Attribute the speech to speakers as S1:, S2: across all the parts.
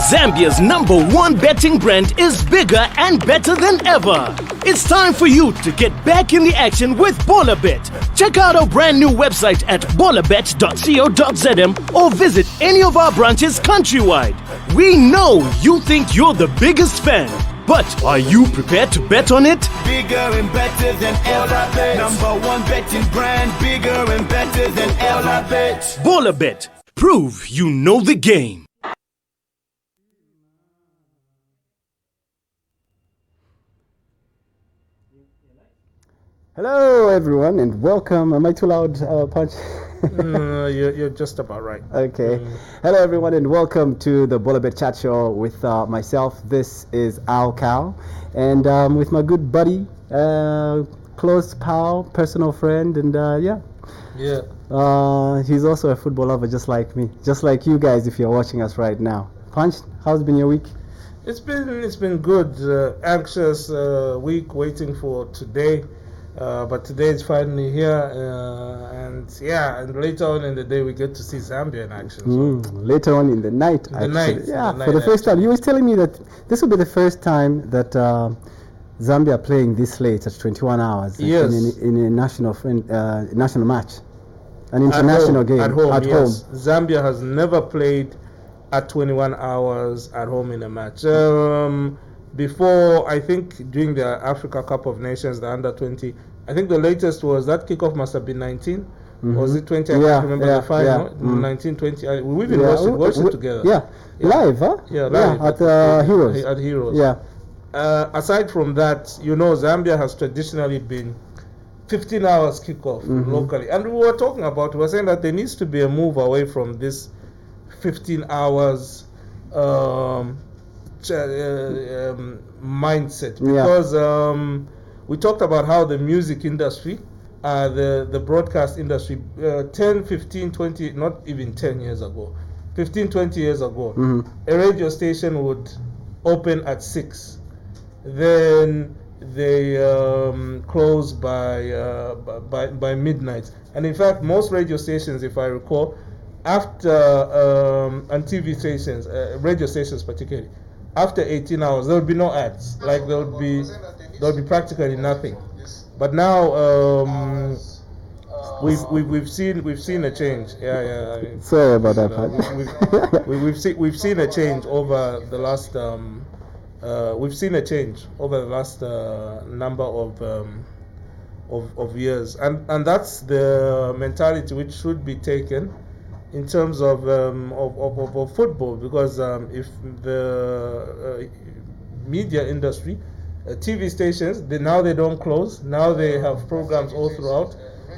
S1: Zambia's #1 betting brand is bigger and better than ever. It's time for you to get back in the action with Bolabet. Check out our brand new website at bolabet.co.zm or visit any of our branches countrywide. We know you think you're the biggest fan, but are you prepared to bet on it?
S2: Bigger and better than Bolabet. #1 betting brand, bigger and better than Bolabet.
S1: Bolabet. Prove you know the game.
S3: Hello everyone and welcome. Am I too loud, Punch?
S4: You're just about right.
S3: Okay. Hello everyone and welcome to the Bullabet chat show with myself. This is Alkal and with my good buddy, close pal, personal friend, and he's also a football lover just like me, just like you guys if you're watching us right now. Punch, how's been your week?
S4: It's been good. Anxious week waiting for today. But today is finally here, and later on in the day we get to see Zambia in action. So.
S3: Later on in the night, for the first time. You was telling me that this will be the first time that Zambia are playing this late at 21 hours in a national match, an international game
S4: at home. Zambia has never played at 21 hours at home in a match. Before, I think during the Africa Cup of Nations, the under-20, I think the latest was that kickoff must have been 19. Or was it 20? I can't remember the final. 19, 20. We've been watching it together.
S3: Live, huh?
S4: Live.
S3: At Heroes.
S4: At Heroes.
S3: Yeah.
S4: Aside from that, Zambia has traditionally been 15 hours kickoff locally. And we were saying that there needs to be a move away from this 15 hours mindset, because we talked about how the music industry, the broadcast industry, 10, 15, 20, not even 10 years ago, 15, 20 years ago, a radio station would open at 6, then they close by midnight. And in fact, most radio stations, if I recall, after and TV stations, radio stations particularly, after 18 hours, there would be no ads. Like there would be practically nothing. But now we've seen a change.
S3: Sorry about that.
S4: We've seen a change over the last number of years, and that's the mentality which should be taken in terms of football, because if the media industry, TV stations, they don't close. Now they have programs all throughout.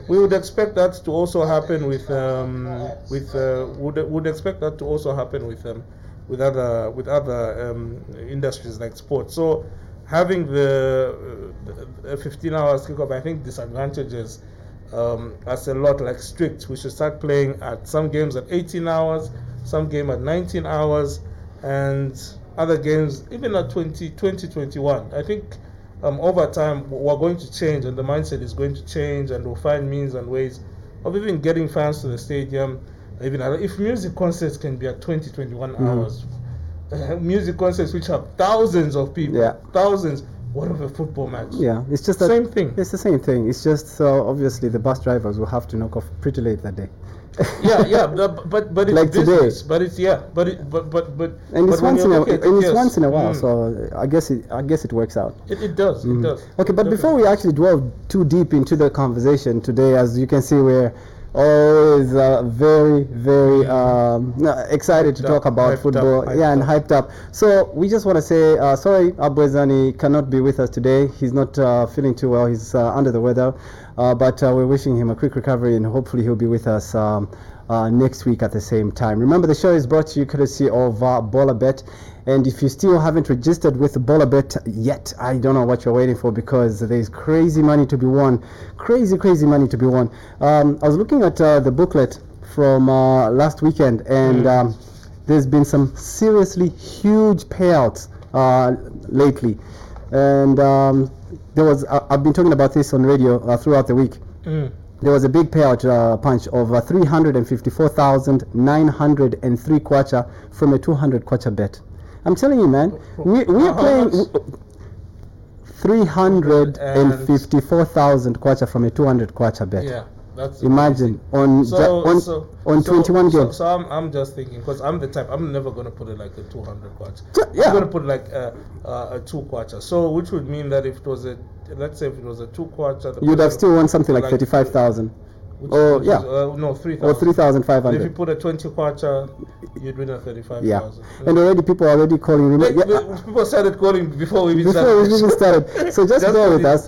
S4: We would expect that to also happen with other industries like sports. So having the 15 hours kickoff, I think disadvantages as a lot, like strict. We should start playing at some games at 18 hours, some game at 19 hours, and other games even at 20, 21. I think over time we're going to change, and the mindset is going to change, and we'll find means and ways of even getting fans to the stadium. Even if music concerts can be at 20, 21 hours, music concerts which have thousands of people, thousands. What of a football match?
S3: Yeah, it's just
S4: same thing.
S3: It's the same thing. It's just so obviously the bus drivers will have to knock off pretty late that day.
S4: but it's
S3: like
S4: business.
S3: Today.
S4: And
S3: it's once in a while. So I guess it works out.
S4: It does. It does.
S3: Okay, but before we actually delve too deep into the conversation today, as you can see, we're always very excited to talk about football, and hyped up. So we just want to say sorry, Abwezani cannot be with us today. He's not feeling too well. He's under the weather, but we're wishing him a quick recovery, and hopefully he'll be with us next week at the same time. Remember, the show is brought to you courtesy of Bolabet. And if you still haven't registered with Bolabet yet, I don't know what you're waiting for, because there's crazy money to be won. Crazy money to be won. I was looking at the booklet from last weekend, and there's been some seriously huge payouts lately. And there was, I've been talking about this on radio throughout the week. There was a big payout, Punch, of 354,903 kwacha from a 200 kwacha bet. I'm telling you, man. We're playing 354,000 kwacha from a 200 kwacha bet.
S4: Yeah, that's
S3: imagine
S4: amazing.
S3: on 21 games.
S4: So I'm just thinking, because I'm the type, I'm never gonna put it like a 200 kwacha.
S3: Yeah.
S4: I'm gonna put like a 2 kwacha. So which would mean that if it was let's say if it was a 2 kwacha,
S3: you'd have still won something like 35,000. No, 3,000. Or 3,500.
S4: If you put a 20 kwacha, you'd win a 35,000.
S3: Yeah. And already people are already calling.
S4: People started calling before we even
S3: started. So just bear with us.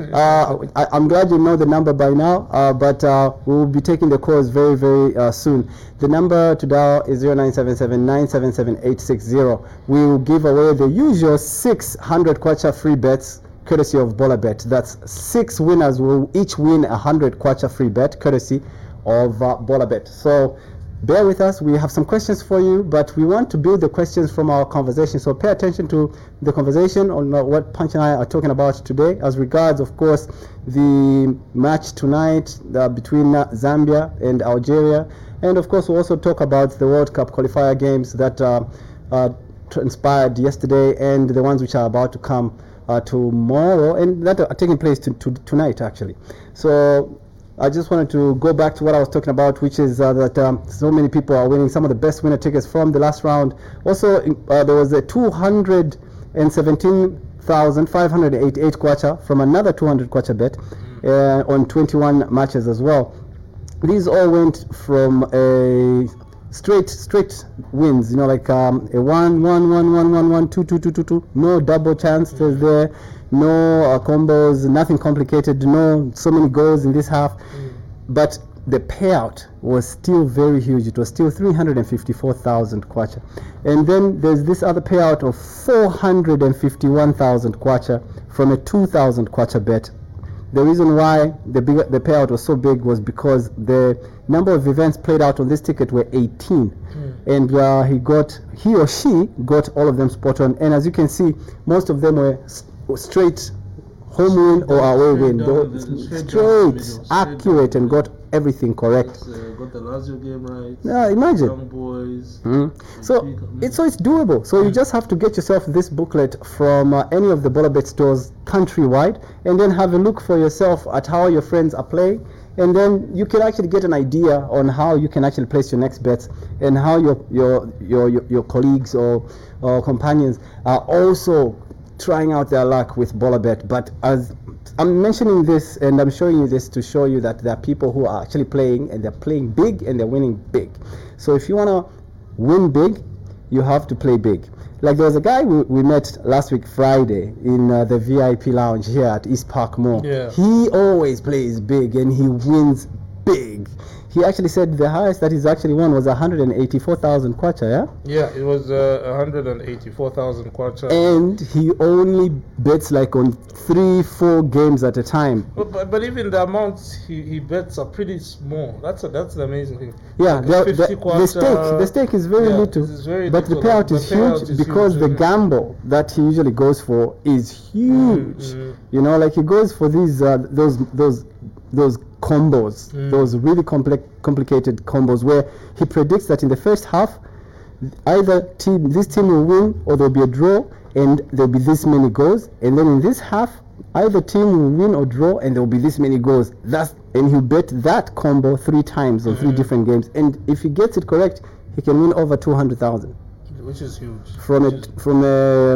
S3: I'm glad you know the number by now, but we will be taking the calls very, very soon. The number to dial is 0977-977-860. We will give away the usual 600 kwacha free bets, courtesy of Bolabet. That's 6 winners will each win 100 kwacha free bet, courtesy of Bolabet. So bear with us. We have some questions for you, but we want to build the questions from our conversation. So pay attention to the conversation on what Punch and I are talking about today, as regards, of course, the match tonight between Zambia and Algeria. And of course, we'll also talk about the World Cup qualifier games that transpired yesterday and the ones which are about to come tomorrow and that are taking place tonight, actually. So I just wanted to go back to what I was talking about, which is that so many people are winning some of the best winner tickets from the last round. Also, there was a 217,588 kwacha from another 200 kwacha bet on 21 matches as well. These all went from a straight wins, like a 1-1-1-1-1-1, 2-2-2-2-2, no double chances there, no combos, nothing complicated, no so many goals in this half, but the payout was still very huge. It was still 354,000 kwacha. And then there's this other payout of 451,000 kwacha from a 2,000 kwacha bet. The reason why the payout was so big was because the number of events played out on this ticket were 18, and he or she got all of them spot on. And as you can see, most of them were straight home win or away win. Straight, accurate, and got everything correct.
S4: Got the Lazio game right.
S3: Yeah, imagine.
S4: Young boys.
S3: So it's doable. So you just have to get yourself this booklet from any of the Bolabet stores countrywide, and then have a look for yourself at how your friends are playing, and then you can actually get an idea on how you can actually place your next bets, and how your colleagues or companions are also trying out their luck with Bolabet. But as I'm mentioning this and I'm showing you this to show you that there are people who are actually playing, and they're playing big and they're winning big. So if you want to win big, you have to play big. Like there was a guy we met last week Friday in the VIP lounge here at East Park Mall. Yeah. He always plays big and he wins big. He actually said the highest that he's actually won was 184,000 kwacha, yeah?
S4: Yeah, it was 184,000 kwacha.
S3: And he only bets like on 3-4 games at a time.
S4: But even the amounts he bets are pretty small. That's the amazing thing.
S3: Yeah,
S4: like
S3: the stake is very little, but the payout is huge because the gamble that he usually goes for is huge. Like he goes for these those combos, those really complicated combos, where he predicts that in the first half this team will win, or there'll be a draw and there'll be this many goals, and then in this half either team will win or draw and there'll be this many goals. And he'll bet that combo 3 times on 3 different games, and if he gets it correct, he can win over 200,000.
S4: Which is huge.
S3: From a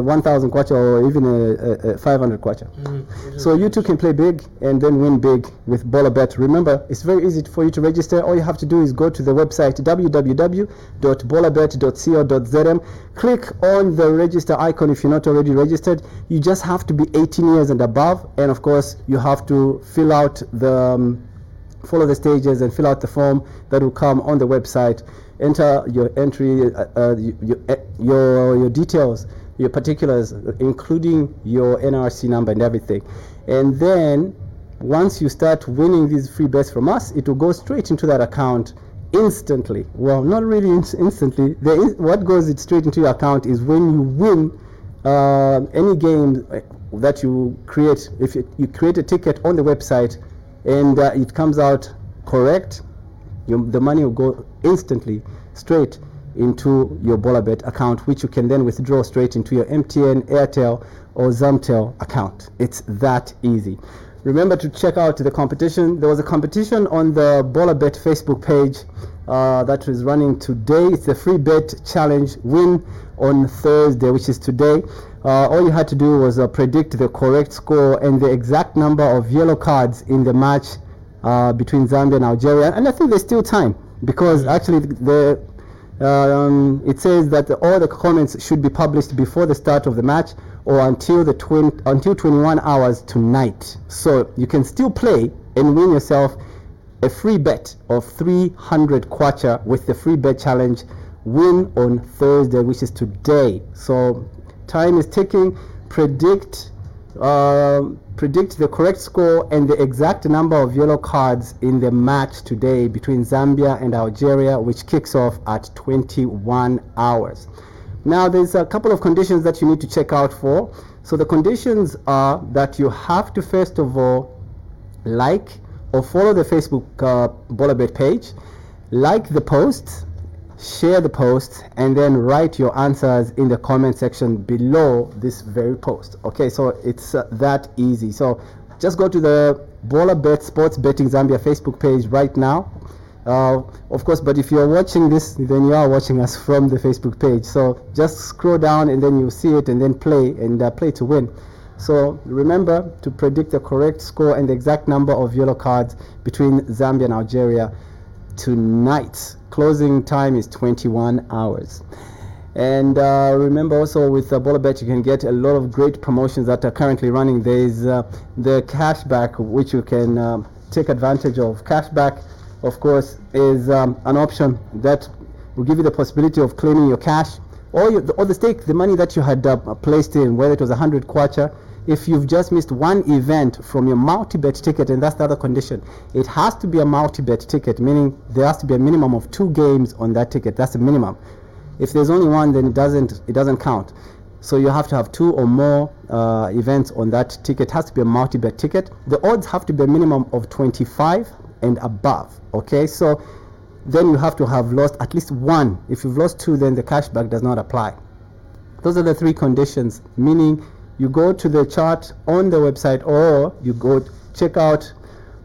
S3: 1,000 kwacha or even a 500 kwacha. So you too can play big and then win big with Bolabet. Remember, it's very easy for you to register. All you have to do is go to the website www.bolabet.co.zm. Click on the register icon if you're not already registered. You just have to be 18 years and above, and of course you have to fill out follow the stages and fill out the form that will come on the website. Enter your entry, your details, your particulars, including your NRC number and everything. And then once you start winning these free bets from us, it will go straight into that account instantly. Well, not really instantly. What goes straight into your account is when you win any game that you create. If you create a ticket on the website and it comes out correct, the money will go instantly straight into your Bolabet account, which you can then withdraw straight into your MTN, Airtel, or Zamtel account. It's that easy. Remember to check out the competition. There was a competition on the Bolabet Facebook page that is running today. It's the free bet challenge, win on Thursday, which is today. All you had to do was predict the correct score and the exact number of yellow cards in the match between Zambia and Algeria. And I think there's still time, because actually it says that all the comments should be published before the start of the match, or until 21 hours tonight. So you can still play and win yourself a free bet of 300 kwacha with the free bet challenge, win on Thursday, which is today. So time is ticking. Predict the correct score and the exact number of yellow cards in the match today between Zambia and Algeria, which kicks off at 21 hours. Now, there's a couple of conditions that you need to check out for. So the conditions are that you have to, first of all, like or follow the Facebook Bolabet page, like the post, share the post, and then write your answers in the comment section below this very post. Okay, so it's that easy. So just go to the Bolabet Sports Betting Zambia Facebook page right now. Of course, but if you're watching this, then you are watching us from the Facebook page. So just scroll down and then you'll see it, and then play to win. So remember to predict the correct score and the exact number of yellow cards between Zambia and Algeria tonight. Closing time is 21 hours. And remember also, with Bolabet you can get a lot of great promotions that are currently running. There is the Cashback, which you can take advantage of. Cashback, of course, is an option that will give you the possibility of claiming your cash or the stake, the money that you had placed in, whether it was 100 kwacha. If you've just missed one event from your multi-bet ticket, and that's the other condition, it has to be a multi-bet ticket, meaning there has to be a minimum of 2 games on that ticket. That's the minimum. If there's only one, then it doesn't count. So you have to have 2 or more events on that ticket. It has to be a multi-bet ticket. The odds have to be a minimum of 25 and above. Okay, so then you have to have lost at least 1. If you've lost 2, then the cashback does not apply. Those are the 3 conditions, meaning you go to the chart on the website, or you go check out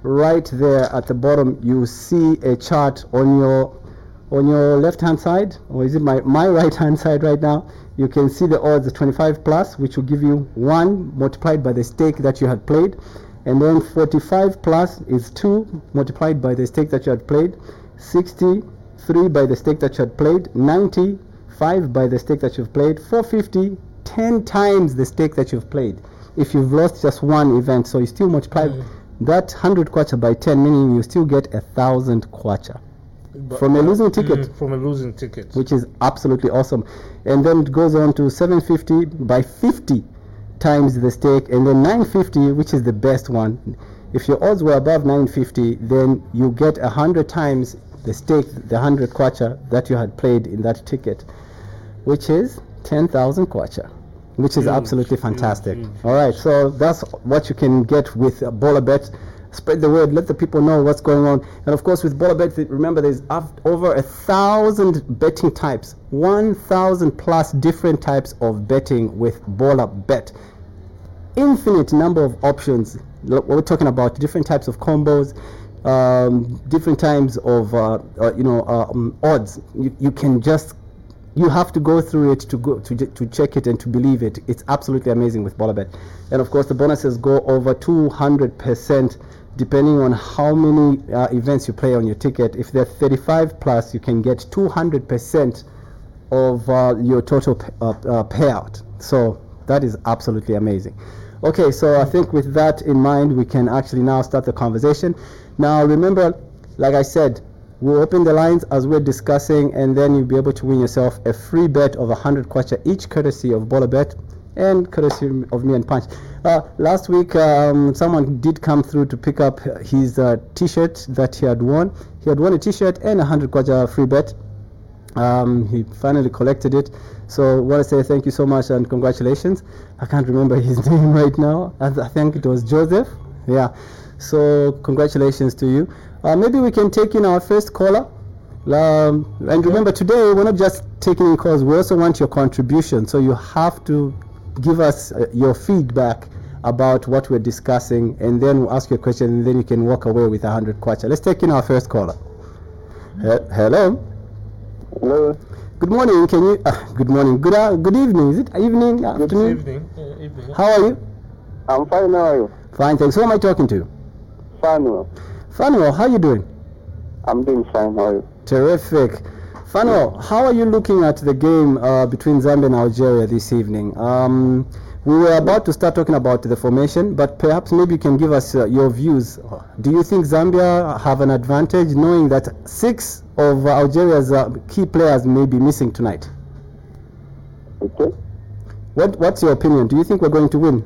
S3: right there at the bottom. You see a chart on your left hand side, or is it my right hand side right now? You can see the odds 25 plus, which will give you 1 multiplied by the stake that you had played, and then 45 plus is 2 multiplied by the stake that you had played, 63 by the stake that you had played, 90 5 by the stake that you've played, 450 10 times the stake that you've played if you've lost just 1 event. So you still multiply that 100 kwacha by 10, meaning you still get 1,000 kwacha from a losing ticket.
S4: From a losing ticket,
S3: which is absolutely awesome. And then it goes on to 750 by 50 times the stake, and then 950, which is the best one. If your odds were above 950, then you get 100 times the stake, the 100 kwacha that you had played in that ticket, which is 10,000 kwacha, which is absolutely fantastic. All right, so that's what you can get with Bolabet. Spread the word, let the people know what's going on. And of course, with Bolabet, remember, there's over 1,000 betting types, 1,000 plus different types of betting with Bolabet. Infinite number of options. We're talking about different types of combos, different types of odds. You can just, you have to go through it to check it and to believe it. It's absolutely amazing with Bolabet. And of course, the bonuses go over 200% depending on how many events you play on your ticket. If they're 35 plus, you can get 200% of your total payout. So that is absolutely amazing. Okay, so I think with that in mind, we can actually now start the conversation. Now remember, like I said, we'll open the lines as we're discussing, and then you'll be able to win yourself a free bet of 100 kwacha each, courtesy of Bolabet and courtesy of me and Punch. Last week, someone did come through to pick up his t-shirt that he had won. He had won a t-shirt and 100 kwacha free bet. He finally collected it. So I want to say thank you so much and congratulations. I can't remember his name right now. I think it was Joseph. Yeah. So congratulations to you. Maybe we can take in our first caller And remember, today we're not just taking in calls, we also want your contribution. So you have to give us your feedback about what we're discussing, and then we'll ask you a question, and then you can walk away with 100 kwacha. Let's take in our first caller. Hello.
S5: Hello.
S3: Good morning. Can you? Good morning. Good evening. Is it evening? Afternoon?
S4: Evening.
S3: How are you?
S5: I'm fine. How are you?
S3: Fine, thanks. Who am I talking to?
S5: Fanuel.
S3: Fanuel, how are you doing?
S5: I'm doing fine. How are you?
S3: Terrific. Fanuel, how are you looking at the game between Zambia and Algeria this evening? We were about to start talking about the formation, but perhaps maybe you can give us your views. Do you think Zambia have an advantage knowing that 6 of Algeria's key players may be missing tonight?
S5: Okay.
S3: What's your opinion? Do you think we're going to win?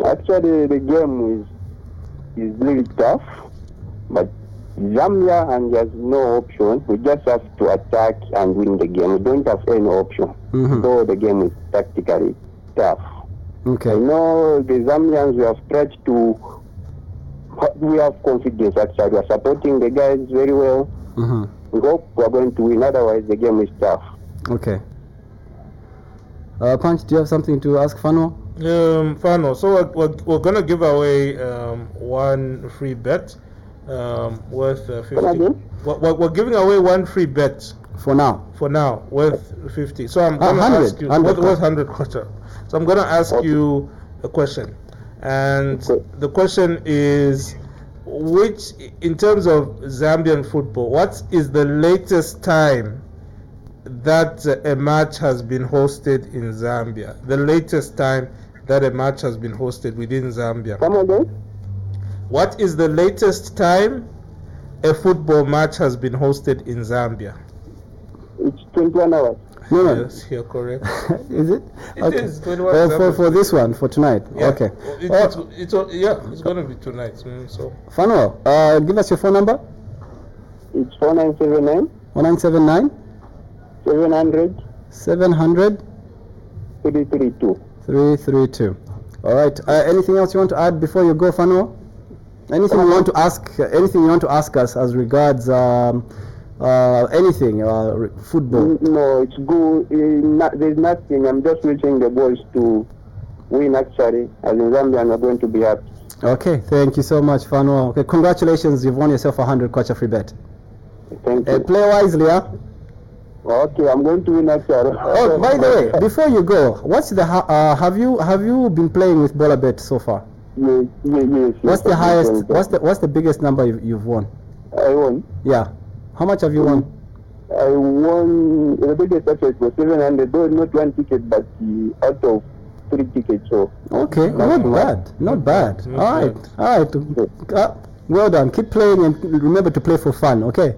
S5: Actually, the game is really tough, but Zambia and there's no option. We just have to attack and win the game. We don't have any option. So the game is tactically tough.
S3: Okay.
S5: I know the Zambians, we have tried to, we have confidence actually. We are supporting the guys very well. We hope we are going to win, otherwise the game is tough.
S3: Okay. Punch, do you have something to ask Fano?
S4: Fano, so we're going to give away one free bet worth 50. We're giving away one free bet.
S3: For now,
S4: worth 50. So I'm going to ask you, worth 100 kwacha. So I'm going to ask you a question. And the question is, which, in terms of Zambian football, what is the latest time that a match has been hosted in Zambia? The latest time that a match has been hosted within Zambia.
S5: Come again?
S4: What is the latest time a football match has been hosted in Zambia?
S5: It's 21 hours.
S3: No.
S4: Yes, you're correct.
S3: Is it?
S4: It is 21 hours.
S3: For this one, for tonight.
S4: Yeah.
S3: Okay.
S4: It's going to be tonight. So.
S3: Fano, give us your phone number.
S5: It's 4979
S3: 1979
S5: 700
S3: 700
S5: 332.
S3: 332. All right. Anything else you want to add before you go, Fano? Anything you want to ask? Anything you want to ask us as regards anything football?
S5: No, it's good. There's nothing. I'm just wishing the boys to win actually. As in Zambia, we're going to be happy.
S3: Okay. Thank you so much, Fano. Okay. Congratulations. You've won yourself 100 kwacha free bet.
S5: Thank you.
S3: Play wisely, huh?
S5: Okay, I'm going to win actually.
S3: Oh, by the way, before you go, what's the have you been playing with Bolabet so far?
S5: Yes.
S3: What's the highest? What's the biggest number you've won?
S5: I won.
S3: Yeah. How much have you won?
S5: I won. The biggest actually was 700. Though not one ticket, but out of 3 tickets. So. Okay,
S3: not bad. All right. Well done. Keep playing and remember to play for fun. Okay.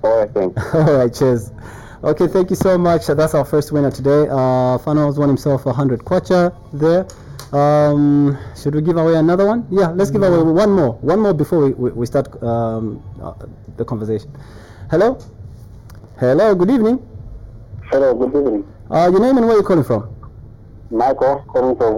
S5: All right. Thanks.
S3: All right. Cheers. Okay, thank you so much. That's our first winner today. Fano has won himself 100 kwacha there. Should we give away another one? Yeah, let's give away one more before we start the conversation. Hello, good evening.
S5: Hello, good evening.
S3: Your name and where you're calling from?
S5: Michael, calling from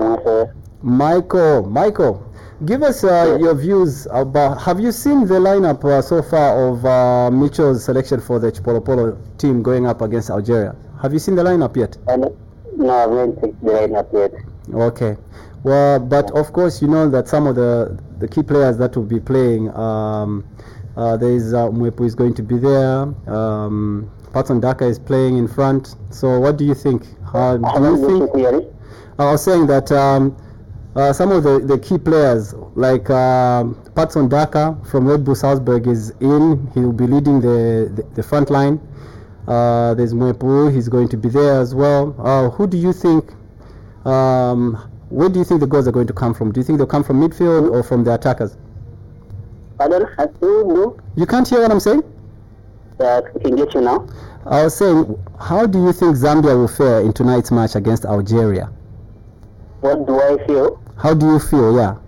S3: Michael, give us your views about, have you seen the lineup so far of Mitchell's selection for the Chipolopolo team going up against Algeria? Have you seen the lineup yet?
S5: No, I haven't seen the lineup yet.
S3: Okay. Well, but of course you know that some of the key players that will be playing, there is Mwepu is going to be there, Patson Daka is playing in front. So what do you think? I was saying that some of the key players like Patson Daka from Red Bull Salzburg is in. He will be leading the front line. There's Mwepu, he's going to be there as well. Who do you think, where do you think the goals are going to come from? Do you think they'll come from midfield or from the attackers?
S5: Pardon?
S3: You can't hear what I'm saying?
S5: I can get you now.
S3: I was saying, how do you think Zambia will fare in tonight's match against Algeria?
S5: What do I feel?
S3: How do you feel, yeah?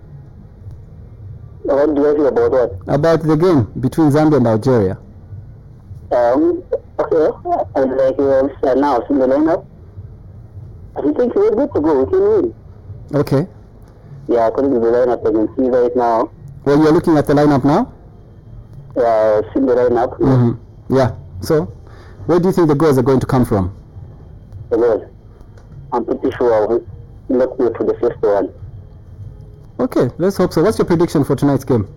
S5: What do I feel about what?
S3: About the game between Zambia and Algeria.
S5: Okay, and like now, in the lineup, I think we're good to go, we can win.
S3: Okay.
S5: Yeah, according to the lineup, I can see right now.
S3: Well, you're looking at the lineup now?
S5: Yeah, see the lineup.
S3: Mm-hmm. Yeah. So, where do you think the goals are going to come from?
S5: The goals. I'm pretty sure I'll not go for the first one.
S3: Okay, let's hope so. What's your prediction for tonight's game?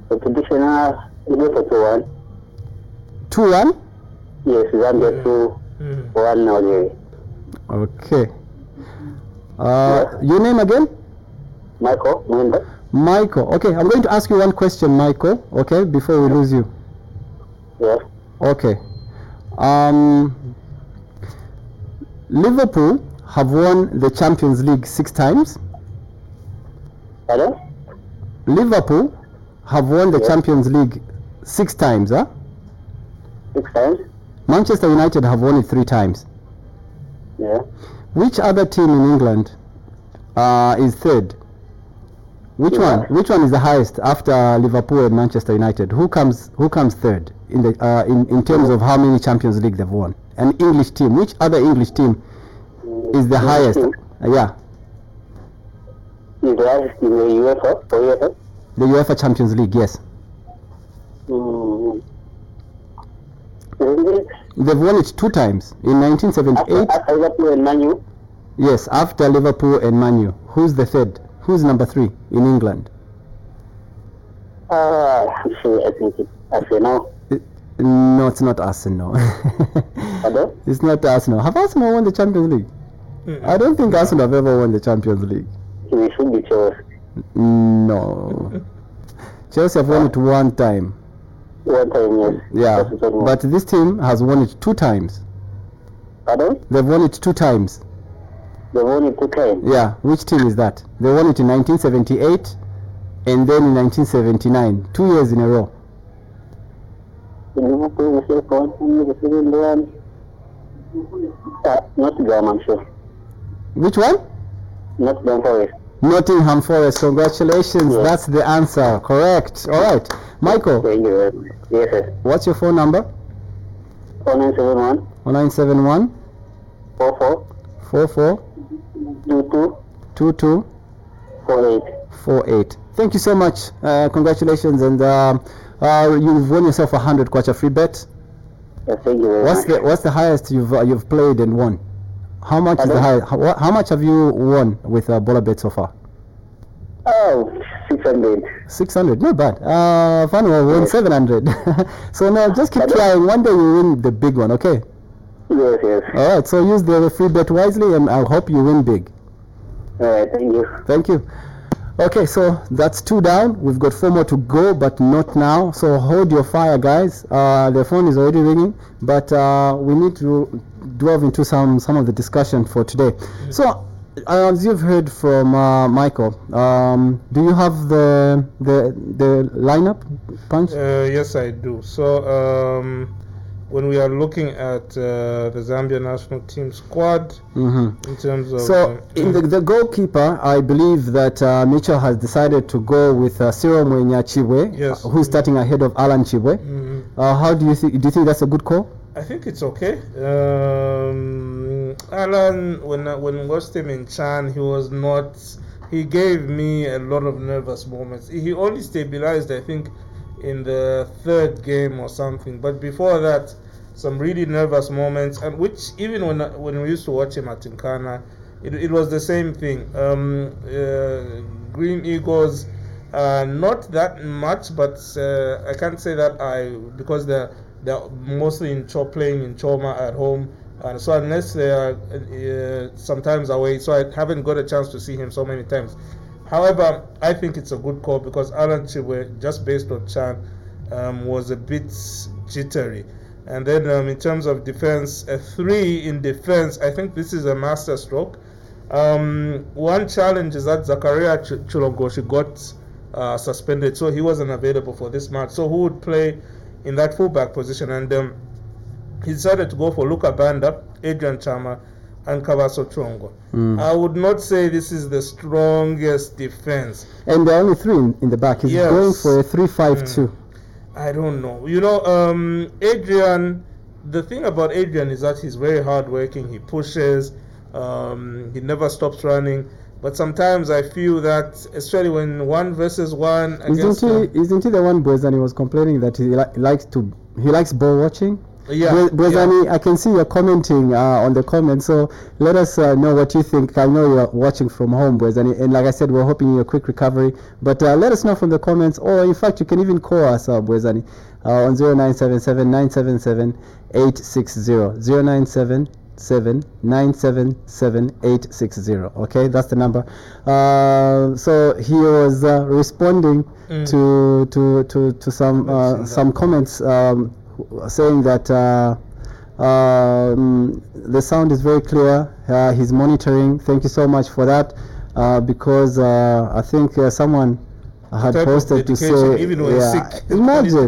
S5: The prediction is go for 2-1.
S3: 2-1?
S5: Yes, Zambia 2-1 Algeria.
S3: Okay. Your name again?
S5: Michael, remember?
S3: Michael. Okay, I'm going to ask you one question, Michael. Okay, before we lose you.
S5: Yes.
S3: Okay. Liverpool have won the Champions League 6 times.
S5: Pardon?
S3: Liverpool have won the Champions League 6 times, huh?
S5: 6 times?
S3: Manchester United have won it 3 times.
S5: Yeah.
S3: Which other team in England is third? Which one? Which one is the highest after Liverpool and Manchester United? Who comes third in the in terms of how many Champions League they've won? An English team. Which other English team is the highest? Yeah.
S5: Is the highest in the UEFA? For UEFA?
S3: The UEFA Champions League, yes. They've won it 2 times. In 1978.
S5: After Liverpool and Man U?
S3: Yes, after Liverpool and Man U. Who's the third? Who's number 3 in England?
S5: Actually, I think it's Arsenal.
S3: No, it's not Arsenal.
S5: Pardon?
S3: It's not Arsenal. Have Arsenal won the Champions League? I don't think Arsenal have ever won the Champions League.
S5: It should be Chelsea.
S3: No. Chelsea have won it 1 time.
S5: 1 time, yes.
S3: Yeah, but this team has won it 2 times.
S5: Pardon?
S3: They've won it 2 times.
S5: They won it 2 times?
S3: Yeah, which team is that? They won it in 1978 and then in 1979. 2 years in a row.
S5: Liverpool, the second one. Nottingham, I'm sure.
S3: Which one?
S5: Nottingham Forest.
S3: Nottingham Forest. Congratulations.
S5: Yes.
S3: That's the answer. Correct. All right. Michael.
S5: Thank you very much. Yes, sir.
S3: What's your phone number?
S5: 1971
S3: 1971
S5: 44
S3: 44
S5: 22
S3: 22
S5: 48.
S3: 48. Thank you so much. Congratulations, and you've won yourself 100 kwacha free bet.
S5: Yes, thank you very much.
S3: What's the highest you've played and won? How much is the highest? How much have you won with Bolabet so far?
S5: Oh, 600.
S3: 600, not bad. Fanuel won 700. So now just keep trying. One day you win the big one, okay?
S5: Yes, yes.
S3: All right. So use the free bet wisely, and I hope you win big.
S5: All right, thank you.
S3: Thank you. Okay, so that's 2 down. We've got 4 more to go, but not now. So hold your fire, guys. The phone is already ringing, but we need to delve into some of the discussion for today. So, as you've heard from Michael, do you have the lineup, Punch?
S4: Yes, I do. So, when we are looking at the Zambia national team squad, in terms of...
S3: So, in the goalkeeper, I believe that Mitchell has decided to go with Cyril Mwenyachiwe,
S4: Yes.
S3: who's starting ahead of Alan Chibwe. How do you think? Do you think that's a good call?
S4: I think it's okay. Alan, when I watched him in Chan, he gave me a lot of nervous moments. He only stabilized, I think, in the 3rd game or something, but before that, some really nervous moments, and which even when we used to watch him at Tinkana, it was the same thing. Green Eagles, not that much, but I can't say that because they're mostly playing in Choma at home, and so unless they are sometimes away, so I haven't got a chance to see him so many times. However, I think it's a good call because Alan Chibwe, just based on Chan, was a bit jittery. And then in terms of defense, a 3 in defense, I think this is a master stroke. One challenge is that Zakaria Chulongoshi got suspended, so he wasn't available for this match. So who would play in that fullback position? And he decided to go for Luka Banda, Adrian Chama, and Kabaso Chongo. I would not say this is the strongest defense.
S3: And there are only 3 in the back. He's going for a 3-5-2.
S4: I don't know. Adrian, the thing about Adrian is that he's very hardworking. He pushes. He never stops running. But sometimes I feel that, especially when 1 versus 1 against...
S3: Isn't he the one, Bwezani was complaining that he likes to he likes ball watching.
S4: Yeah,
S3: Bwezani, I can see you're commenting on the comments, so let us know what you think. I know you're watching from home, Bwezani, and like I said, we're hoping a quick recovery, but let us know from the comments, or in fact, you can even call us, Bwezani, on 0977 977 860, 0977 977 860. Okay, that's the number. So he was responding to some comments, saying that the sound is very clear. He's monitoring. Thank you so much for that, because I think someone had posted to say,
S4: even when sick.
S3: Imagine.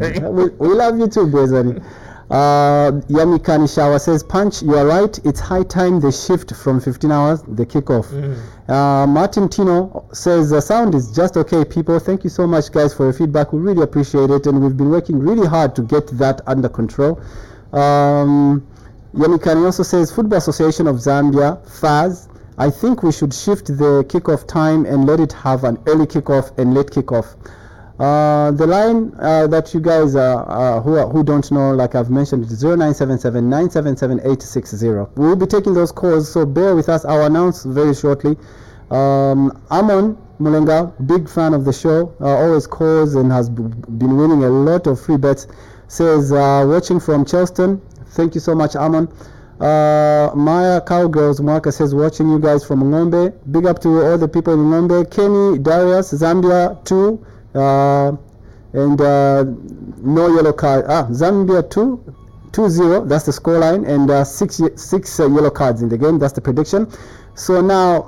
S3: we love you too, Bwezani. Yami Kanishawa says, Punch, you are right. It's high time they shift from 15 hours, the kickoff. Martin Tino says, the sound is just okay, people. Thank you so much, guys, for your feedback. We really appreciate it, and we've been working really hard to get that under control. Yami Kani also says, Football Association of Zambia, FAZ, I think we should shift the kickoff time and let it have an early kickoff and late kickoff. The line that you guys who don't know, like I've mentioned, is 0977 977 860. We'll be taking those calls, so bear with us. I'll announce very shortly. Amon Mulenga, big fan of the show, always calls and has been winning a lot of free bets, says, watching from Charleston. Thank you so much, Amon. Maya Cowgirls Mwaka says, watching you guys from Ngombe. Big up to all the people in Ngombe. Kenny, Darius, Zambia 2. And no yellow card. Zambia 2-0, that's the score line, and six yellow cards in the game. That's the prediction. So now,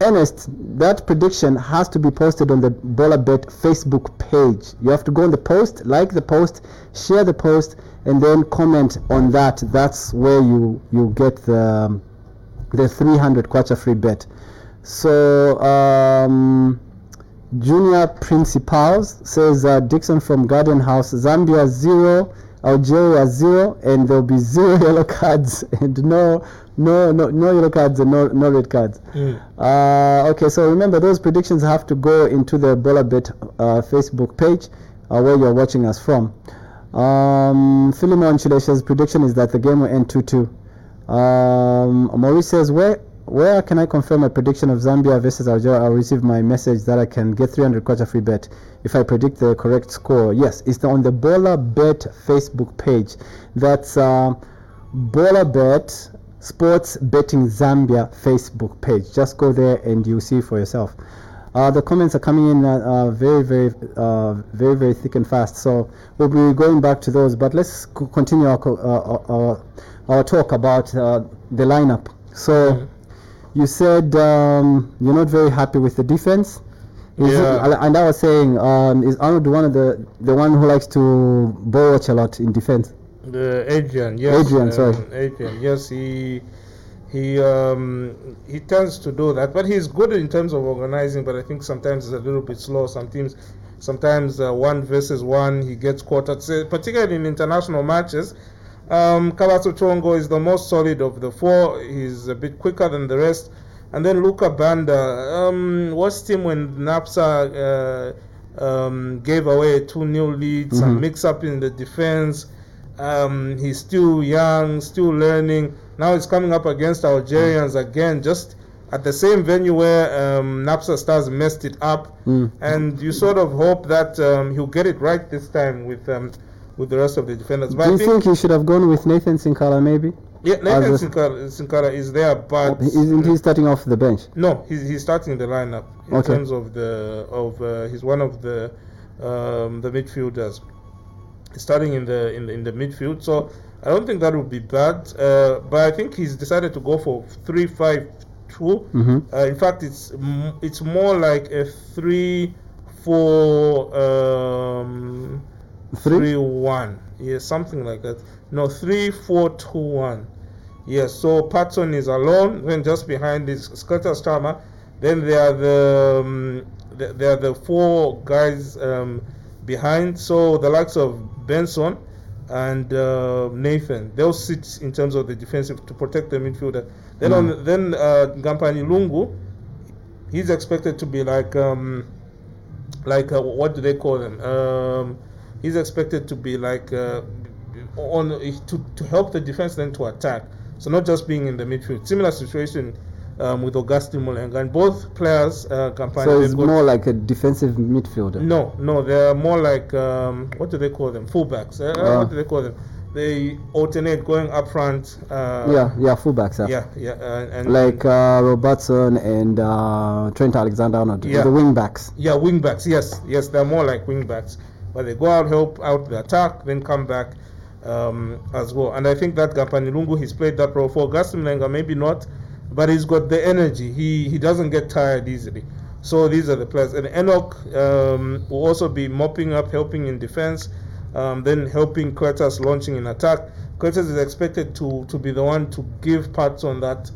S3: Ernest, that prediction has to be posted on the Bolabet Facebook page. You have to go on the post, like the post, share the post, and then comment on that. That's where you get the 300 kwacha free bet. So Junior Principals says, Dixon from Garden House, Zambia 0, Algeria 0, and there'll be 0 yellow cards and no yellow cards and no red cards. Okay, so remember, those predictions have to go into the Bolabet Facebook page where you're watching us from. Philemon Chilesha's prediction is that the game will end 2-2. Maurice says, where can I confirm my prediction of Zambia versus Algeria? I'll receive my message that I can get 300 kwacha free bet if I predict the correct score. Yes, it's on the Bolabet Facebook page. That's Bolabet Sports Betting Zambia Facebook page. Just go there and you'll see for yourself. The comments are coming in very thick and fast, so we'll be going back to those, but let's continue our talk about the lineup. So you said you're not very happy with the defense. And I was saying, is Arnold the one who likes to ball watch a lot in defense?
S4: Adrian, yes. Adrian, yes. He tends to do that, but he's good in terms of organizing. But I think sometimes it's a little bit slow. Sometimes 1 versus 1, he gets caught at, particularly in international matches. Kabaso Chongo is the most solid of the 4. He's a bit quicker than the rest. And then Luka Banda, watched him when NAPSA gave away a 2-0 lead, some mix-up in the defense. He's still young, still learning. Now he's coming up against Algerians again, just at the same venue where NAPSA Stars messed it up. And you sort of hope that he'll get it right this time with the rest of the defenders. But
S3: Do you think he should have gone with Nathan Sinkala maybe?
S4: Yeah, Nathan Sinkala is there, but
S3: isn't he starting off the bench?
S4: No, he's starting the lineup in terms of he's one of the midfielders. He's starting in the midfield, so I don't think that would be bad. But I think he's decided to go for 3-5-2. In fact, it's more like a 3-4-3-1. Yeah, something like that. No, 3-4-2-1. Yes, so Patson is alone. Then just behind is Skata Starmer. Then there are the 4 guys behind. So the likes of Benson and Nathan, they'll sit in terms of the defensive to protect the midfielder. Then Gampani Lungu, he's expected to be like what do they call them? He's expected to be like to help the defense then to attack. So not just being in the midfield. Similar situation with Augustine Mulenga, and both players campaign.
S3: So it's more like a defensive midfielder.
S4: No, they're more like what do they call them? Fullbacks. What do they call them? They alternate going up front.
S3: Fullbacks.
S4: And
S3: like Robertson and Trent Alexander-Arnold. The wing backs.
S4: Yeah, wing backs. Yes, they're more like wing backs. But they go out, help out the attack, then come back as well. And I think that Gampanilungu, he's played that role. For Augustine Mulenga, maybe not, but he's got the energy. He doesn't get tired easily. So these are the players. And Enoch will also be mopping up, helping in defense, then helping Curtis launching in attack. Curtis is expected to be the one to give parts on that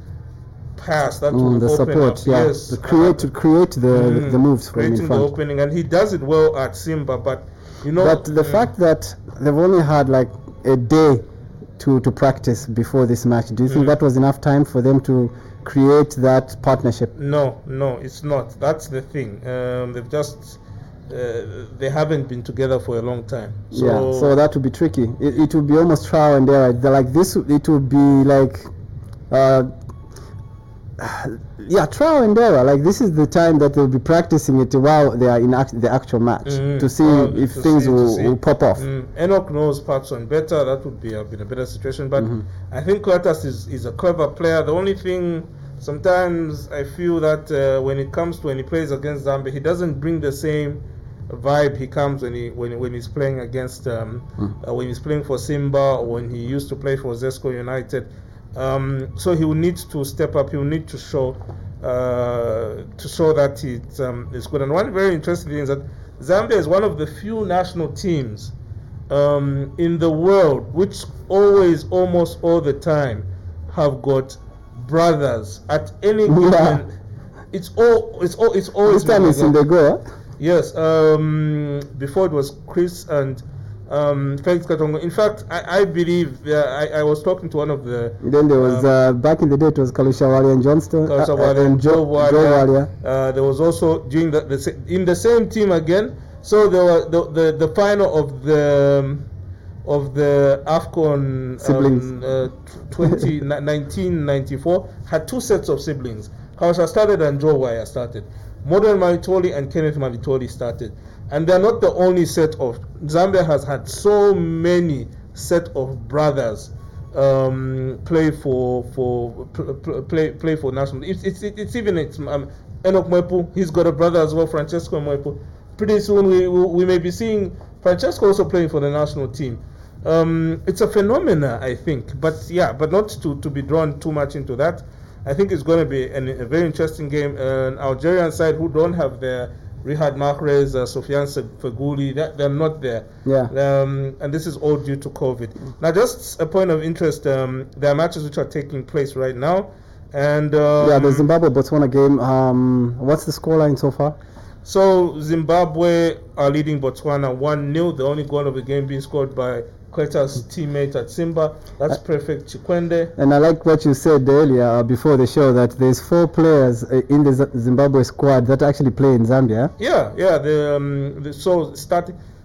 S4: pass that will
S3: the
S4: open
S3: support,
S4: up.
S3: Yes, to create the moves from in
S4: creating
S3: front.
S4: the opening, and he does it well at Simba. But
S3: the fact that they've only had like a day to practice before this match, do you think that was enough time for them to create that partnership?
S4: No, it's not. That's the thing. They've just they haven't been together for a long time.
S3: So that would be tricky. It would be almost trial and error. Like this, it would be like trial and error. Like this is the time that they'll be practicing it while they are in the actual match to see if things will pop off.
S4: Enoch knows Patson better. That would be been a better situation. But I think Curtis is a clever player. The only thing, sometimes I feel that when he plays against Zambia, he doesn't bring the same vibe he comes when he's playing against when he's playing for Simba, or when he used to play for Zesco United. So he will need to step up. He will need to show that it's good. And one very interesting thing is that Zambia is one of the few national teams in the world which almost all the time have got brothers at any given. It's always.
S3: This time it's in the goal.
S4: Yes. Before it was Chris and Felix Katongo. In fact, I believe I was talking to one of the.
S3: Then there was back in the day it was Kalusha Walia and Johnston
S4: and Joe Walia. There was also during in the same team again. So there was the final of the AFCON
S3: siblings
S4: 1994 had two sets of siblings. Kalusha started and Joe Walia started. Modern Malitoli and Kenneth Malitoli started. And they're not the only set of. Zambia has had so many set of brothers play for national. It's even Enoch Mwepu. He's got a brother as well, Francesco Mwepu. Pretty soon we may be seeing Francesco also playing for the national team. It's a phenomena, I think. But not to be drawn too much into that. I think it's going to be a very interesting game. An Algerian side who don't have their Rihad Mahrez, Sofiane Feghouli, they're not there. And this is all due to COVID. Now, just a point of interest, there are matches which are taking place right now. And
S3: the Zimbabwe-Botswana game, what's the scoreline so far?
S4: So, Zimbabwe are leading Botswana 1-0. The only goal of the game being scored by Queta's teammate at Simba. That's Perfect Chikwende.
S3: And I like what you said earlier before the show, that there's 4 players in the Zimbabwe squad that actually play in Zambia.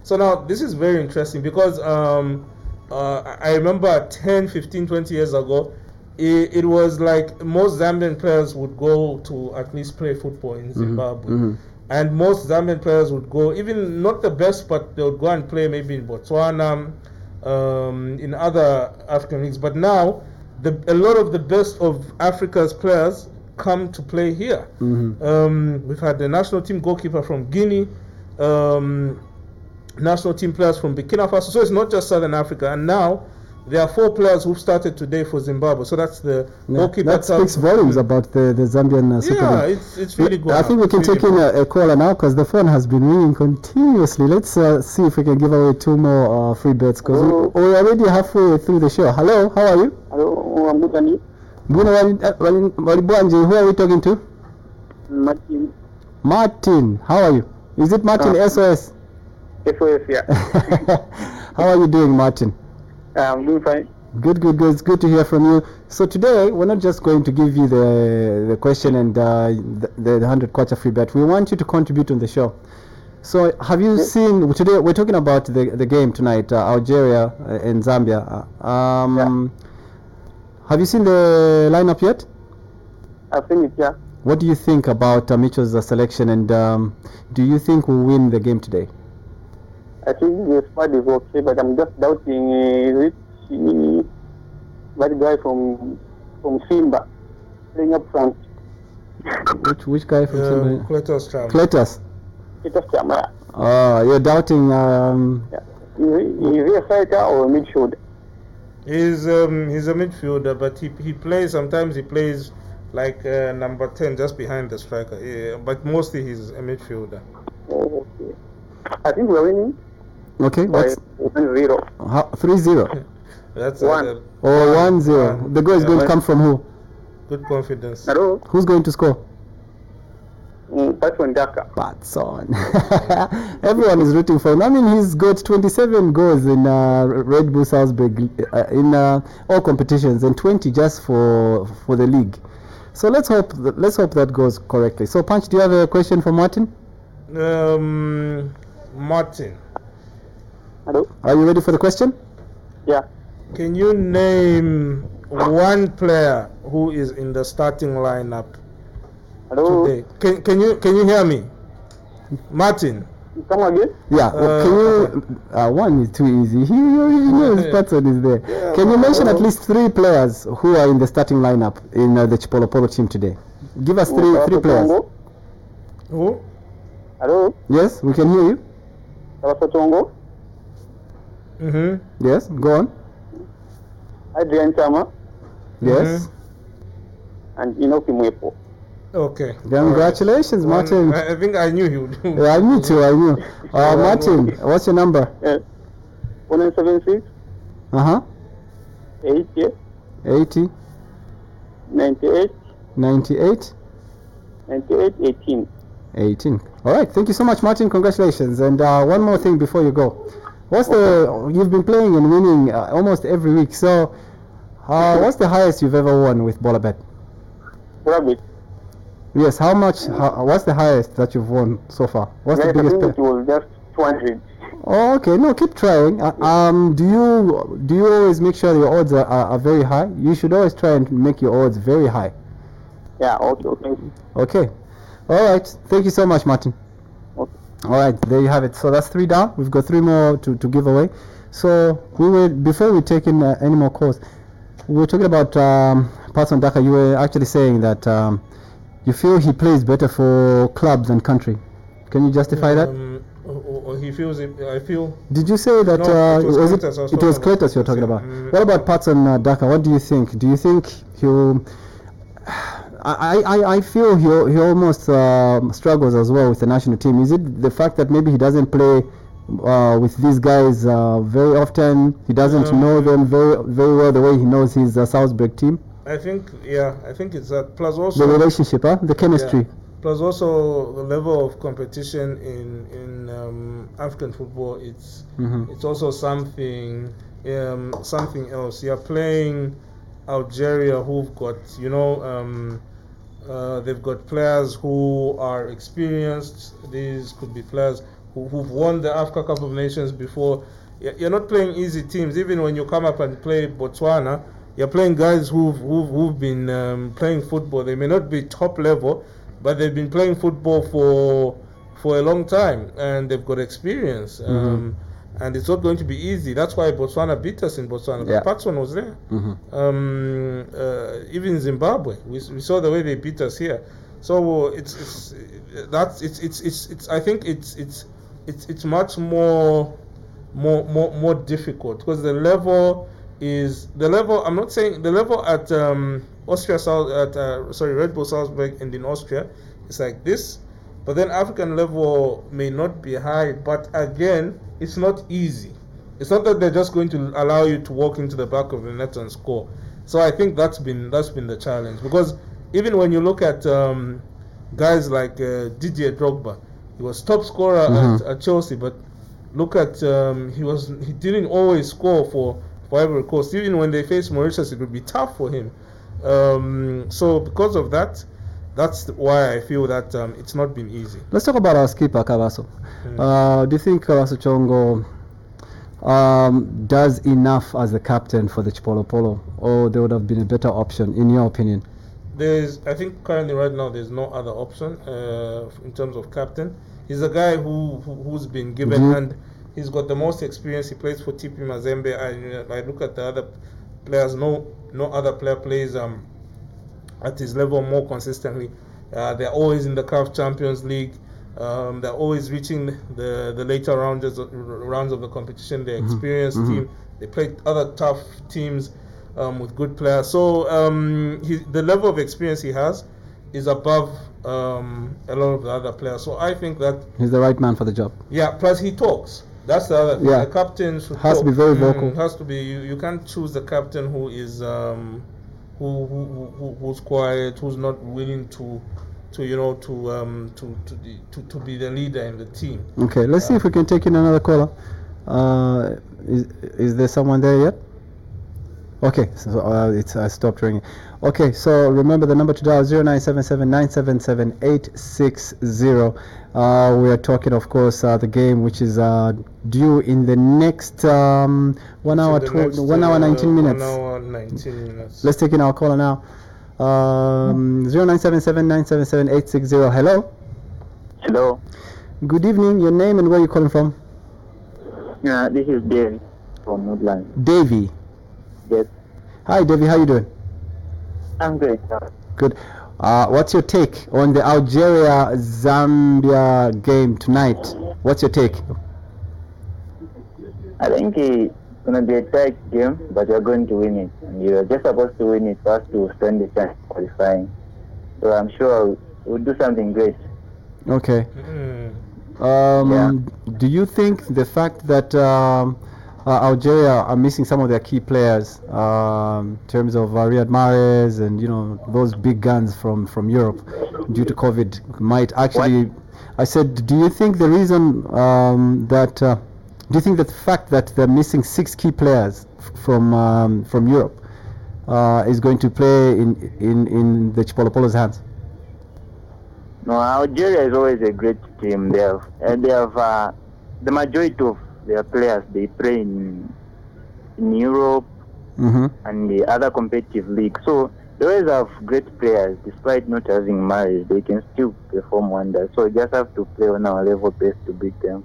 S3: So now this is very interesting because I remember 10, 15, 20 years ago, it was like most Zambian players would go to at least play football in Zimbabwe. And most Zambian players would go, even not the best, but they would go and play maybe in Botswana, in other African leagues. But now, a lot of the best of Africa's players come to play here. We've had the national team goalkeeper from Guinea, national team players from Burkina Faso. So it's not just Southern Africa. And now, there are 4 players who've started today for Zimbabwe. So that's the goalkeeper. That speaks volumes about the Zambian Super League.
S4: It's really good.
S3: I think we can take in a caller now because the phone has been ringing continuously. Let's see if we can give away 2 more free bets because we're already halfway through the show. Hello, how are you?
S5: Hello, I'm good, Andy.
S3: Who are we talking to?
S5: Martin.
S3: Martin, how are you? Is it Martin SOS?
S5: SOS, yeah.
S3: How are you doing, Martin?
S5: I'm doing fine.
S3: Good. It's good to hear from you. So today, we're not just going to give you the question and the 100 kwacha free bet. We want you to contribute on the show. So have you seen today? We're talking about the game tonight, Algeria and Zambia. Have you seen the lineup yet?
S5: I've seen it, yeah.
S3: What do you think about Mitchell's selection, and do you think we'll win the game today?
S5: I think the squad is okay, but I'm just doubting is it that guy from Simba playing up front.
S3: Which guy from Simba? Cletus. Oh, you're doubting.
S5: Is he a fighter or a midfielder?
S4: He's a midfielder, but he plays. Sometimes he plays like number 10, just behind the striker. Yeah, but mostly he's a midfielder.
S5: Oh, okay. I think we're winning.
S3: Okay, what's
S5: 1-0?
S3: 3-0.
S4: That's
S5: 1.
S3: 1-0. The goal is going to come from who?
S4: Good confidence.
S5: Hello?
S3: Who's going to score?
S5: Punch Daka.
S3: Patson. Everyone is rooting for him. I mean, he's got 27 goals in Red Bull Salzburg in all competitions, and 20 just for the league. So let's hope that goes correctly. So, Punch, do you have a question for Martin?
S4: Martin.
S5: Hello?
S3: Are you ready for the question?
S5: Yeah.
S4: Can you name one player who is in the starting lineup
S5: Hello?
S4: today? Can you hear me, Martin?
S5: Come again?
S3: Yeah. Can you? One is too easy. He knows Patson is there. Yeah, can you mention at least 3 players who are in the starting lineup in the Chipolopolo team today? Give us three players.
S4: Who?
S5: Hello?
S3: Yes, we can hear you.
S5: Tongo?
S3: Yes, go on.
S5: Adrian Chama?
S3: Yes.
S5: And Inoki Mwepo.
S4: Okay.
S3: Congratulations, Martin.
S4: I think I knew you.
S3: Yeah, I knew too. I knew. Martin, what's your number?
S5: 1976. 80.
S3: 80.
S5: 98.
S3: 98.
S5: 98. 18.
S3: 18. All right. Thank you so much, Martin. Congratulations. And one more thing before you go. You've been playing and winning almost every week. So, what's the highest you've ever won with Bolabet?
S5: Bolabet.
S3: Yes. How much? What's the highest that you've won so far? What's the biggest?
S5: It was just 200.
S3: Oh, okay. No, keep trying. Do you always make sure your odds are very high? You should always try and make your odds very high.
S5: Yeah. Okay.
S3: Okay. All right. Thank you so much, Martin.
S5: Okay.
S3: All right. There you have it. So that's 3 down. We've got 3 more to give away. So before we take in any more calls, we were talking about Patson Daka. You were actually saying that you feel he plays better for clubs than country. Can you justify that?
S4: I feel.
S3: Did you say that it was Cletus you're talking about? What about Patson Daka? What do you think? Do you think he'll? I feel he almost struggles as well with the national team. Is it the fact that maybe he doesn't play with these guys very often? He doesn't know them very well the way he knows his Salzburg team?
S4: I think it's that. Plus also
S3: the relationship, the chemistry.
S4: Yeah. Plus also the level of competition in African football. It's also something else. You're playing Algeria, who've got they've got players who are experienced. These could be players who've won the Africa Cup of Nations before. You're not playing easy teams. Even when you come up and play Botswana, you're playing guys who've been playing football. They may not be top level, but they've been playing football for a long time, and they've got experience. And it's not going to be easy. That's why Botswana beat us in Botswana. Yeah. Patson was there. Even Zimbabwe, we saw the way they beat us here. So I think it's much more difficult because the level. I'm not saying the level at Red Bull Salzburg and in Austria is like this, but then African level may not be high. But again, it's not easy. It's not that they're just going to allow you to walk into the back of the net and score. So I think that's been the challenge, because even when you look at guys like Didier Drogba, he was top scorer at Chelsea, but look at he didn't always score for Ivory Coast. Even when they faced Mauritius, it would be tough for him. So because of that, that's why I feel that it's not been easy.
S3: Let's talk about our skipper, Kabaso. Do you think Kabaso Chongo does enough as the captain for the Chipolopolo, or there would have been a better option, in your opinion?
S4: I think currently right now there's no other option in terms of captain. He's a guy who's been given, and he's got the most experience. He plays for TP Mazembe. I look at the other players. No other player plays at his level more consistently. They're always in the CAF Champions League. They're always reaching the later rounds of the competition. They're experienced team. They play other tough teams with good players. So the level of experience he has is above a lot of the other players. So I think that
S3: he's the right man for the job.
S4: Yeah. Plus he talks. That's the other thing.
S3: Yeah.
S4: The captain should
S3: has to be very vocal.
S4: Has to be. You can't choose the captain who is who's quiet, who's not willing to be the leader in the team.
S3: Okay, let's see if we can take in another caller. Is there someone there yet? Okay, so I stopped ringing. Okay, so remember the number to dial 0977-977-860. We are talking, of course, the game which is due in the next 1 hour 19 minutes.
S4: 1 hour 19 minutes.
S3: Let's take in our caller now. 0977-977-860. Hello.
S5: Hello.
S3: Good evening. Your name and where you calling from?
S5: Yeah, this is Dave from Woodland.
S3: Davey.
S5: Yes.
S3: Hi, Davey. How you doing?
S5: I'm great.
S3: Good. What's your take on the Algeria-Zambia game tonight? What's your take?
S5: I think it's going to be a tight game, but you're going to win it. And you're just supposed to win it for us to stand the chance of qualifying. So I'm sure we'll do something great.
S3: Okay. Do you think the fact that Algeria are missing some of their key players in terms of Riyad Mahrez and those big guns from Europe due to COVID might actually? What? I said, do you think the reason do you think that the fact that they're missing 6 key players from Europe is going to play in the Chipolopolo's hands?
S5: No, Algeria is always a great team. They have the majority of their players, they play in Europe and the other competitive leagues. So they always have great players. Despite not having marriage, they can still perform wonders. So we just have to play on our level best to beat them.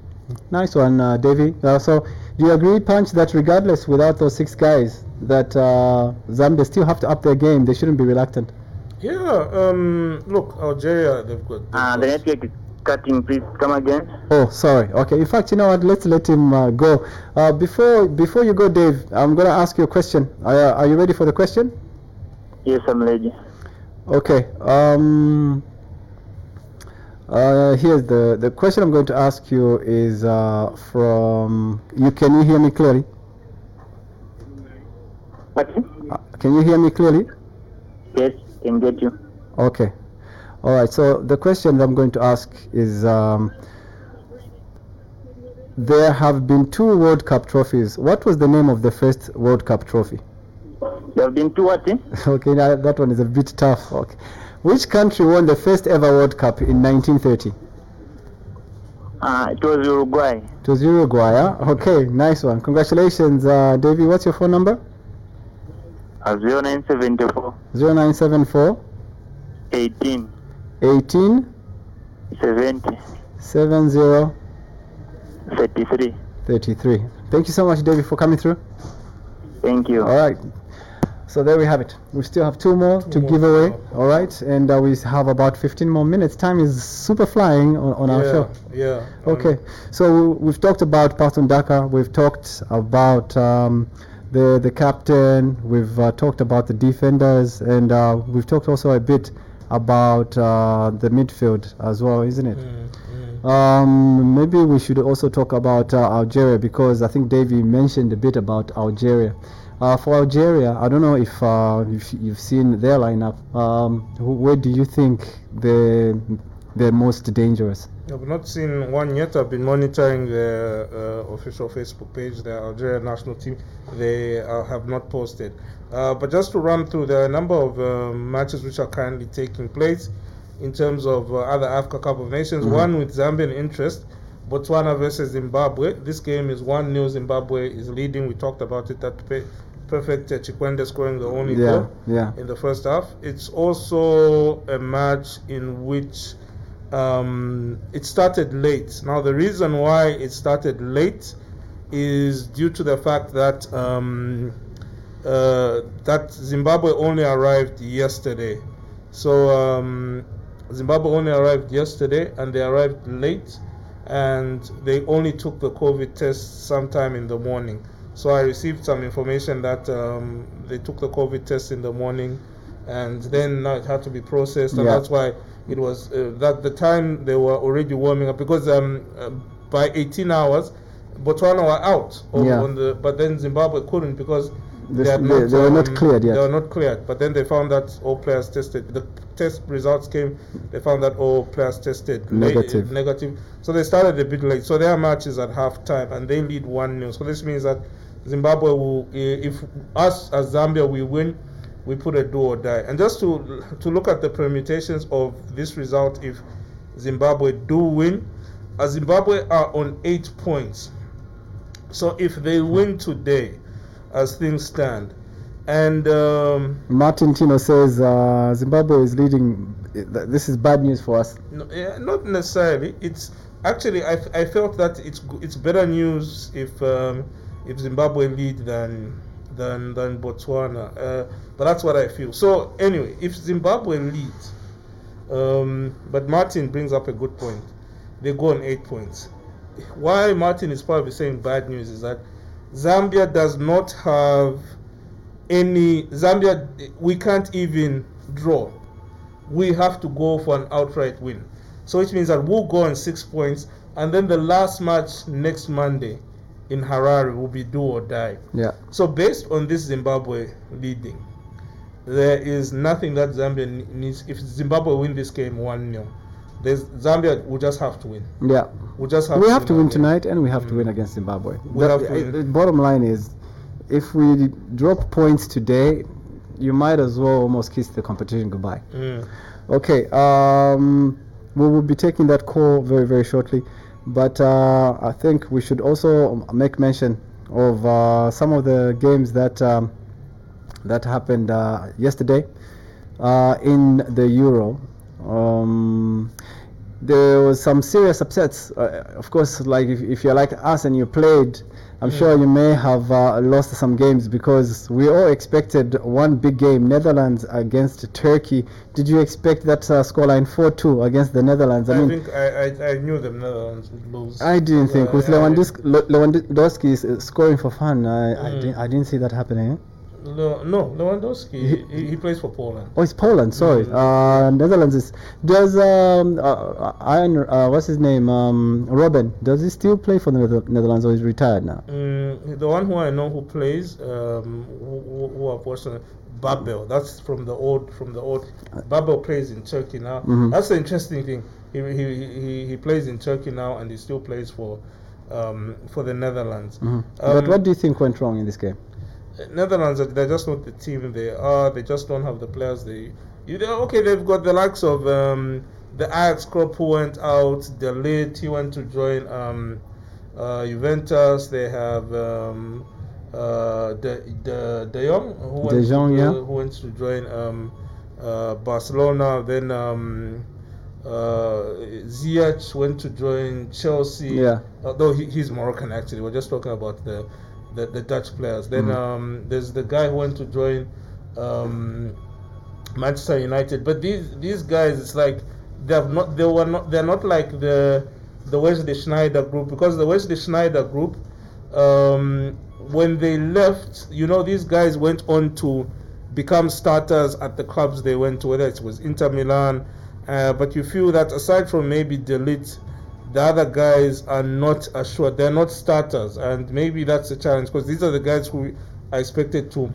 S3: Nice one, Davey. So do you agree, Punch, that regardless without those 6 guys, that Zambia still have to up their game? They shouldn't be reluctant.
S4: Yeah. Look, Algeria, they've got.
S5: The network is cutting. Please come again.
S3: Oh, sorry. Okay. In fact, you know what? Let's let him go. Before you go, Dave, I'm gonna ask you a question. Are you ready for the question?
S5: Yes, I'm ready.
S3: Okay. Here's the question I'm going to ask you is from you. Can you hear me clearly?
S5: What?
S3: Can you hear me clearly?
S5: Yes, can get you.
S3: Okay. All right. So the question that I'm going to ask is there have been 2 World Cup trophies. What was the name of the first World Cup trophy?
S5: There have been 2 what?
S3: Okay, now that one is a bit tough. Okay. Which country won the first ever World Cup in 1930?
S5: It was Uruguay.
S3: It was Uruguay, huh? Okay, nice one. Congratulations, Davey. What's your phone number?
S5: 0974
S3: 0974
S5: 18
S3: 70 33. Thank you so much, Davey, for coming through.
S5: Thank you.
S3: All right. So there we have it. We still have 2 more to give away. All right, and we have about 15 more minutes. Time is super flying on our show.
S4: Yeah.
S3: Okay. So we've talked about Patton Daka. We've talked about the captain. We've talked about the defenders, and we've talked also a bit about the midfield as well, isn't it? Maybe we should also talk about Algeria, because I think Davey mentioned a bit about Algeria. For Algeria, I don't know if you've seen their lineup. Where do you think they're most dangerous?
S4: I've not seen one yet. I've been monitoring the official Facebook page, the Algeria national team. They have not posted. But just to run through, there are a number of matches which are currently taking place. in terms of other Africa Cup of Nations. One with Zambian interest, Botswana versus Zimbabwe. This game is 1-0. Zimbabwe is leading. We talked about it. That perfect Chikwende scoring the only goal in the first half. It's also a match in which it started late. Now, the reason why it started late is due to the fact that that Zimbabwe only arrived yesterday. So Zimbabwe only arrived yesterday, and they arrived late, and they only took the COVID test sometime in the morning. So I received some information that they took the COVID test in the morning, and then now it had to be processed, and that's why it was that the time they were already warming up, because by 18 hours Botswana were out but then Zimbabwe couldn't because they
S3: were not cleared yet.
S4: They were not cleared, but then they found that all players tested. The test results came, they found that all players tested negative. So they started a bit late. So their match is at half time, and they lead 1-0. So this means that Zimbabwe will, if us as Zambia we win, we put a do or die. And just to look at the permutations of this result, if Zimbabwe do win, Zimbabwe are on 8 points. So if they win today, as things stand, and
S3: Martin Tino says Zimbabwe is leading. This is bad news for us.
S4: No, not necessarily. It's actually I felt that it's better news if Zimbabwe lead than Botswana. But that's what I feel. So anyway, if Zimbabwe leads, but Martin brings up a good point. They go on 8 points. Why Martin is probably saying bad news is that Zambia does not have any. Zambia, we can't even draw. We have to go for an outright win. So it means that we'll go on 6 points, and then the last match next Monday in Harare will be do or die.
S3: Yeah.
S4: So based on this Zimbabwe leading, there is nothing that Zambia needs. If Zimbabwe win this game 1-0, Zambia will just have to win.
S3: Yeah.
S4: We have
S3: to win tonight, and we have to win against Zimbabwe. The bottom line is, if we drop points today, you might as well almost kiss the competition goodbye. Okay. We will be taking that call very, very shortly, but I think we should also make mention of some of the games that happened yesterday in the Euro. There was some serious upsets. Of course, like if you're like us and you played, I'm sure you may have lost some games, because we all expected one big game, Netherlands against Turkey. Did you expect that scoreline 4-2 against the Netherlands?
S4: I think I knew the Netherlands would lose.
S3: I didn't think with Lewandowski scoring for fun. I didn't see that happening.
S4: No, Lewandowski. He plays for Poland.
S3: Oh, it's Poland. Sorry, Netherlands is. Does what's his name? Robin. Does he still play for the Netherlands, or is retired now?
S4: The one who I know who plays, who I've watched, Babel. That's from the old. Babel plays in Turkey now. That's the interesting thing. He plays in Turkey now, and he still plays for the Netherlands.
S3: But what do you think went wrong in this game?
S4: Netherlands, they're just not the team they are. They just don't have the players. They've got the likes of the Ajax Krop who went out. De Ligt, he went to join Juventus. They have De Jong who went to join Barcelona. Then Ziyech went to join Chelsea. Yeah. Although he's Moroccan actually. We're just talking about the Dutch players. Then there's the guy who went to join Manchester United. But these guys, it's like they're not like the Wesley Schneider group, because the Wesley Schneider group, when they left, these guys went on to become starters at the clubs they went to, whether it was Inter Milan. But you feel that aside from maybe De Ligt, the other guys are not assured. They're not starters, and maybe that's a challenge, because these are the guys who are expected to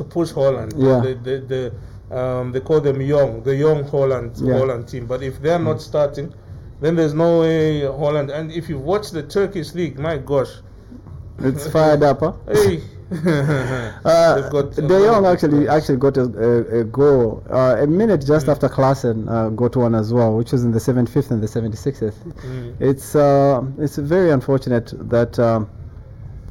S4: push Holland. Yeah. They call them the young Holland team. But if they're not starting, then there's no way Holland. And if you watch the Turkish league, my gosh,
S3: it's fired up, huh?
S4: Hey,
S3: De Jong actually got a goal a minute just after Klaassen got one as well, which was in the 75th and the 76th. It's very unfortunate that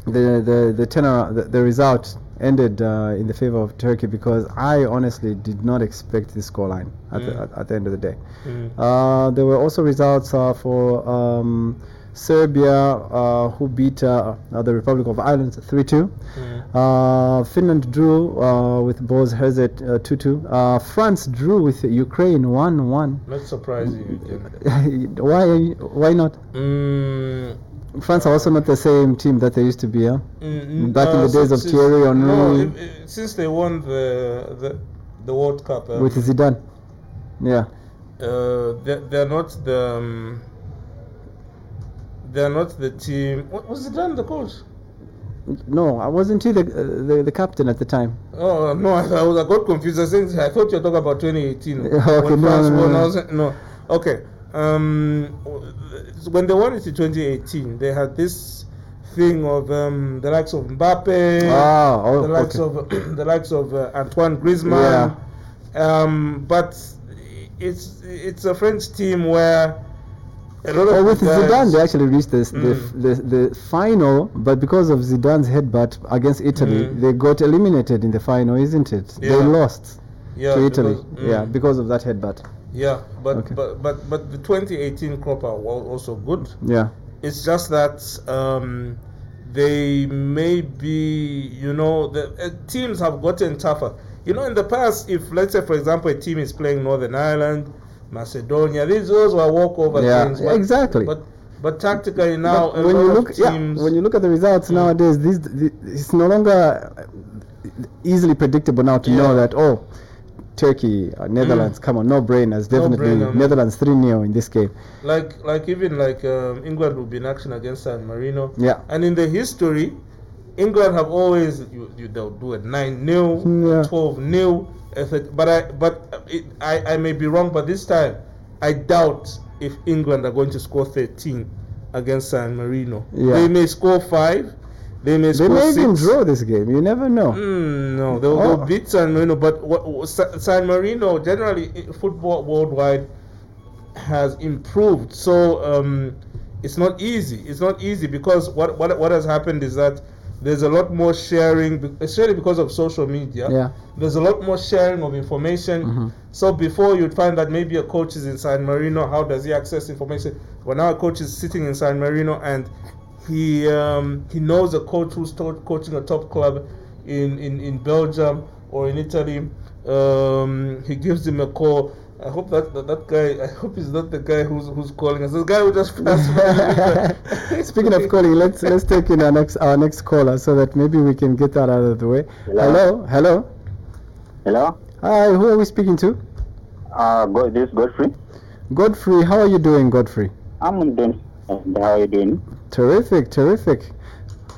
S3: the result ended in the favor of Turkey, because I honestly did not expect this scoreline at the end of the day. There were also results for Serbia, who beat the Republic of Ireland 3-2. Finland drew with Bosnia-Herzegovina 2-2. France drew with Ukraine 1-1.
S4: Not surprising.
S3: Why not? France are also not the same team that they used to be, back in the days of Thierry Henry.
S4: No, since they won the World Cup
S3: with Zidane, yeah,
S4: they're not the team. Was Zidane the coach?
S3: No, I wasn't he the captain at the time.
S4: Oh no, I got confused. I thought you were talking about 2018.
S3: Okay,
S4: no. Okay. When they won it in 2018, they had this thing of the likes of Mbappe, the likes of Antoine Griezmann.
S3: Yeah.
S4: But it's a French team where a lot of
S3: with Zidane they actually reached the final, but because of Zidane's headbutt against Italy, they got eliminated in the final, isn't it? Yeah. They lost to Italy. Because of that headbutt.
S4: Yeah, but the 2018 crop are also good.
S3: Yeah,
S4: it's just that they may be, the teams have gotten tougher. In the past, if let's say for example a team is playing Northern Ireland, Macedonia, those were walkover things.
S3: But, exactly.
S4: But tactically now,
S3: when you look at the results nowadays, it's no longer easily predictable now to know that Turkey, Netherlands, come on, no brainers, definitely. Netherlands 3-0 in this game.
S4: Like England will be in action against San Marino.
S3: Yeah.
S4: And in the history, England have always they'll do a 9-0, 12-0. But I may be wrong, but this time I doubt if England are going to score 13 against San Marino.
S3: Yeah.
S4: They may score 5. They may
S3: even draw this game. You never know.
S4: No, they'll beat San Marino. But San Marino, generally, football worldwide has improved. So it's not easy. It's not easy because what has happened is that there's a lot more sharing, especially because of social media.
S3: Yeah.
S4: There's a lot more sharing of information. So before you'd find that maybe a coach is in San Marino, how does he access information? Well, now a coach is sitting in San Marino and he knows a coach who's coaching a top club in Belgium or in Italy. He gives him a call. I hope that guy. I hope he's not the guy who's calling us. The guy who just passed by.
S3: Speaking of calling, let's take in our next caller so that maybe we can get that out of the way. Hello. Hi, who are we speaking to?
S5: This is Godfrey.
S3: Godfrey, how are you doing, Godfrey?
S5: I'm doing. How are you doing?
S3: Terrific.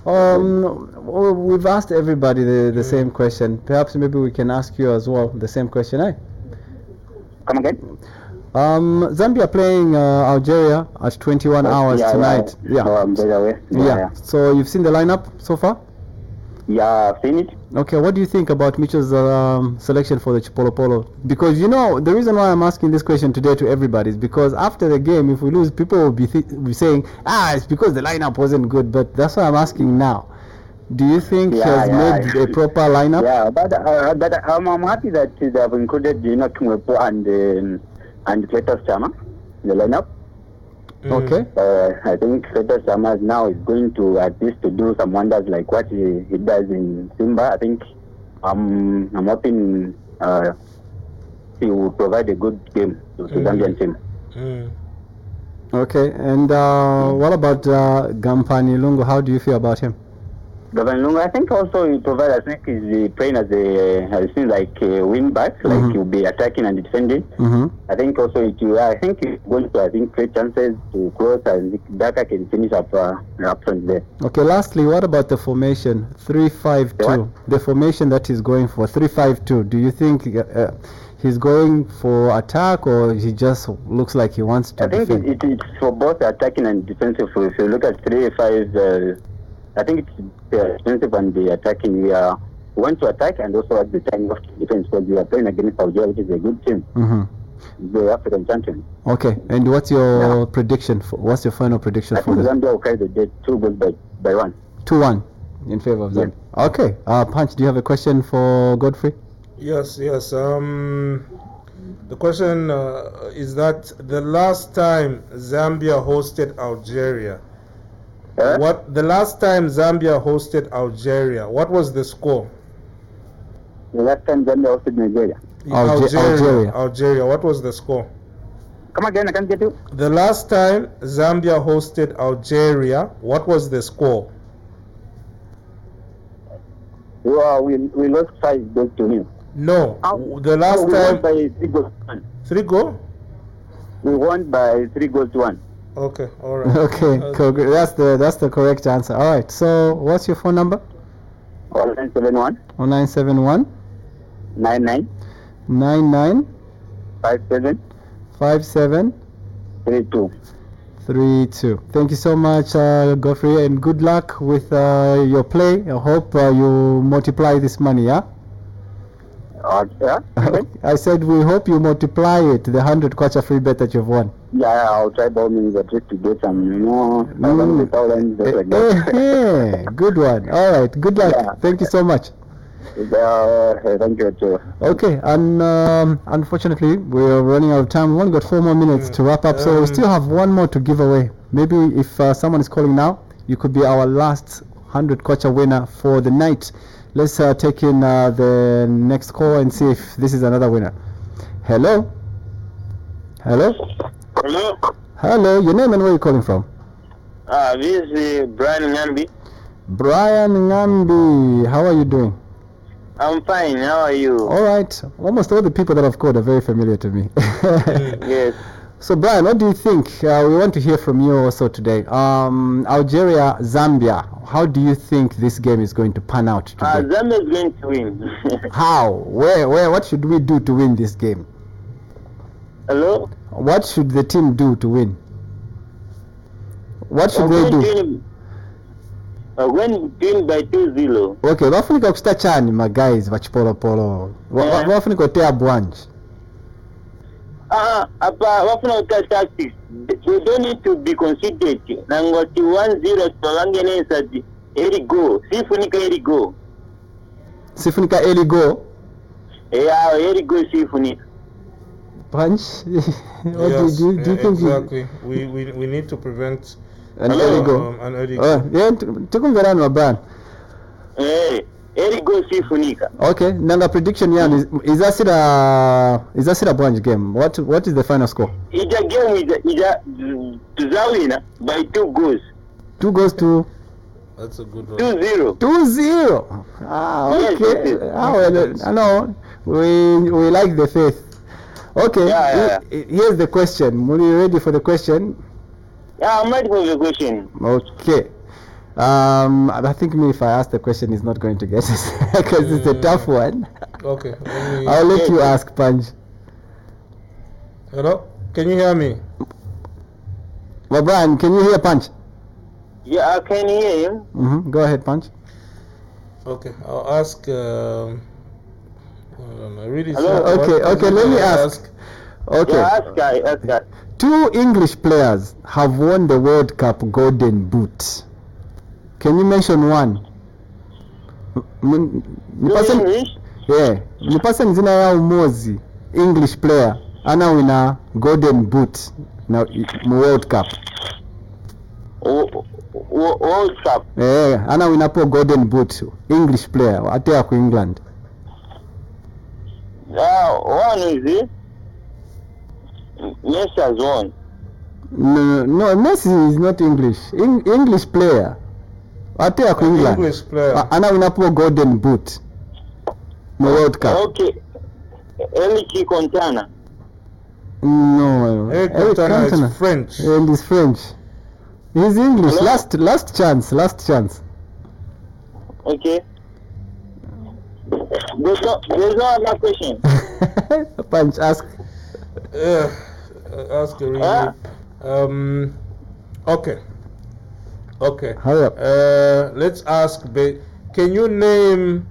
S3: We've asked everybody the same question. Perhaps maybe we can ask you as well the same question,
S5: Come again?
S3: Zambia playing Algeria at 21 hours tonight.
S5: Yeah.
S3: So you've seen the lineup so far?
S5: Yeah, I've seen it.
S3: Okay, what do you think about Mitchell's selection for the Chipolopolo? Because the reason why I'm asking this question today to everybody is because after the game, if we lose, people will be saying, it's because the lineup wasn't good. But that's why I'm asking now. Do you think he has made a proper lineup?
S5: Yeah, but I'm happy that they have included Kimwepo and Cletus Chama in the lineup.
S3: Okay.
S5: I think Cletus Chama now is going to at least to do some wonders like what he does in Simba. I think I'm hoping he will provide a good game to the Zambian team.
S3: Okay, and what about Gampani Lungu? How do you feel about him?
S5: Gampani, I think also he provides. I think he's playing as seems like a wing back, like he'll be attacking and defending. I think also I think he's going to create chances to cross and Daka can finish up front there.
S3: Okay, lastly, what about the formation 3-5-2? The formation that he's going for 3-5-2. Do you think he's going for attack or he just looks like he wants to defend?
S5: I think it's for both attacking and defensive. If you look at 3-5. I think it's expensive and the attacking. We want to attack and also at the time of defense because we are playing against Algeria, which is a good team. The African champion.
S3: Okay, and what's your prediction? What's your final prediction
S5: I
S3: for
S5: think
S3: the
S5: Zambia will carry the day 2 goals by 1.
S3: 2-1 in favor of Zambia? Okay, Punch, do you have a question for Godfrey?
S4: Yes. The question is that the last time Zambia hosted Algeria, the last time Zambia hosted Algeria, what was the score?
S5: The last time Zambia hosted Nigeria.
S4: Algeria. What was the score?
S5: Come again, I can't get you.
S4: The last time Zambia hosted Algeria, what was the score?
S5: Well, we lost 5 goals to him.
S4: No, the last
S5: we
S4: time.
S5: won by 3 goals to 1.
S4: 3 goal?
S5: We won by 3 goals to 1.
S4: Okay, all right.
S3: Okay, that's the correct answer. All right. So, what's your phone number?
S5: 0971
S3: 0971
S5: 99
S3: 99
S5: 57
S3: 57
S5: 32.
S3: 32. Thank you so much, Godfrey, and good luck with your play. I hope you multiply this money, yeah? I said we hope you multiply it, the 100 kwacha free bet that you've won.
S5: Yeah, I'll try by all means at least to get some, 500,000 just like that.
S3: Good one. All right, good luck.
S5: Yeah.
S3: Thank you so much.
S5: Thank you too.
S3: Okay, and unfortunately we're running out of time. We only got 4 more minutes to wrap up, so we still have one more to give away. Maybe if someone is calling now, you could be our last 100 kwacha winner for the night. Let's take in the next call and see if this is another winner. Hello?
S6: Hello?
S3: Hello, your name and where are you calling from?
S6: This is Brian Ngambi.
S3: Brian Ngambi, how are you doing?
S6: I'm fine, how are you?
S3: Alright, almost all the people that I've called are very familiar to me.
S6: Yes.
S3: So Brian, what do you think? We want to hear from you also today. Algeria, Zambia, how do you think this game is going to pan out today?
S6: Zambia is going to win.
S3: How? Where? What should we do to win this game?
S6: Hello?
S3: What should the team do to win? What should they do?
S6: We're going to win by 2-0.
S3: Okay, bafunika kuchita chani my guys vachipolopolo. Bafunika kutea bwanji.
S6: Wafuna tactics. We don't need to be considered. Nangoti 1-0 twalangenesa eri go. Sifunika eri go.
S3: Sifunika eri go?
S6: Yeah, eri go sifunika.
S3: Punch?
S4: Yes,
S3: do you think
S4: exactly. We need to prevent
S3: an early go.
S4: An early go.
S3: Yeah, tukumverana Brian.
S6: Eri go sifunika.
S3: Okay, nanga prediction yan is that a bunch game? What is the final score?
S6: Ija game ija tuzawina by 2 goals.
S3: 2 goals to
S4: That's a good one.
S6: 2-0.
S3: 2-0. Okay.
S6: Yes.
S3: Well, I know we like the faith. Okay.
S6: Yeah.
S3: Here's the question. Are you ready for the question?
S6: Yeah, I'm ready for the question.
S3: Okay. I think if I ask the question, he's not going to get it because it's a tough one.
S4: Okay.
S3: I'll let you ask, Punch.
S4: Hello? Can you hear me?
S3: Well, Brian, can you hear Punch?
S6: Yeah, I can hear you.
S3: Go ahead, Punch.
S4: Okay. I'll ask. I don't know. Really.
S3: Okay. Let me ask. Okay.
S6: Yeah, ask that.
S3: 2 English players have won the World Cup Golden Boot. Can you mention one?
S6: English?
S3: Yeah. The person zina ya umozi English player ana wina Golden Boot na World Cup.
S6: World Cup.
S3: Yeah, ana wina po Golden Boot English player ate ku England.
S6: One is it? Messi has won.
S3: No, Messi is not English. English player. Ate ku England.
S4: English player.
S3: Ana wina po Golden Boot. World Cup.
S6: Okay. Eric Cantona.
S3: No.
S4: Eric Cantona is French.
S3: And he's French. He's English.
S6: Hello?
S3: Last chance.
S6: Okay. There's no other question.
S3: Punch, ask.
S4: Ask a really. Okay. Okay.
S3: Hurry up.
S4: Let's ask. Can you name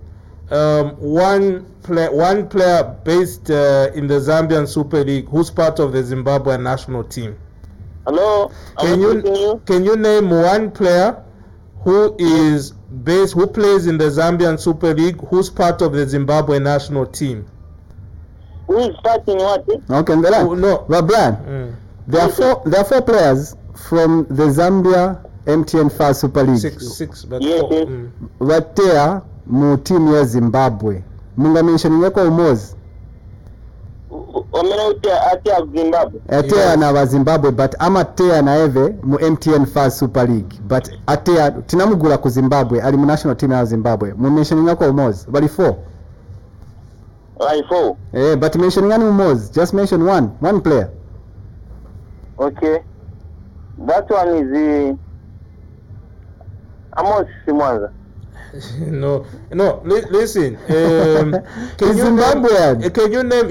S4: one player based in the Zambian Super League who's part of the Zimbabwe national team?
S6: Hello.
S4: Can you name one player who plays in the Zambian Super League who's part of the Zimbabwe national team?
S6: Who is starting what?
S3: Okay,
S4: no.
S3: Well, Brian, there are four players from the Zambia MTN Fast Super League.
S4: Six, but
S6: Yes,
S4: four.
S6: yes.
S3: Vatea mu team ya Zimbabwe. Munga mention yako umozi.
S6: Omena atia Zimbabwe.
S3: Atea na wa Zimbabwe, but amatea na eve mu MTN Fast Super League. But atea tinamugula ku Zimbabwe ali mu national team ya Zimbabwe. Mu mention yako umozi. Bali four.
S6: Right, 4.
S3: But mention ngani umozi. Just mention one player.
S6: Okay. That one is Amos Simwanza.
S4: No. Listen. Can you name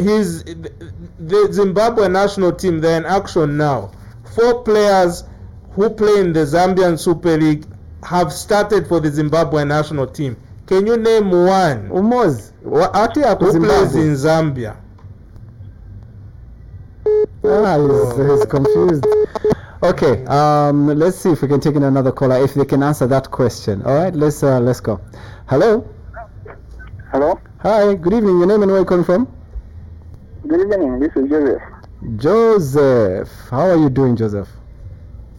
S4: the Zimbabwe national team? They're in action now. 4 players who play in the Zambian Super League have started for the Zimbabwe national team. Can you name one?
S3: Umozi.
S4: Who plays in Zambia?
S3: He's confused. Okay, let's see if we can take in another caller if they can answer that question. All right, let's go. Hello.
S5: Hello.
S3: Hi. Good evening. Your name and where you calling from?
S5: Good evening. This is Joseph.
S3: Joseph. How are you doing, Joseph?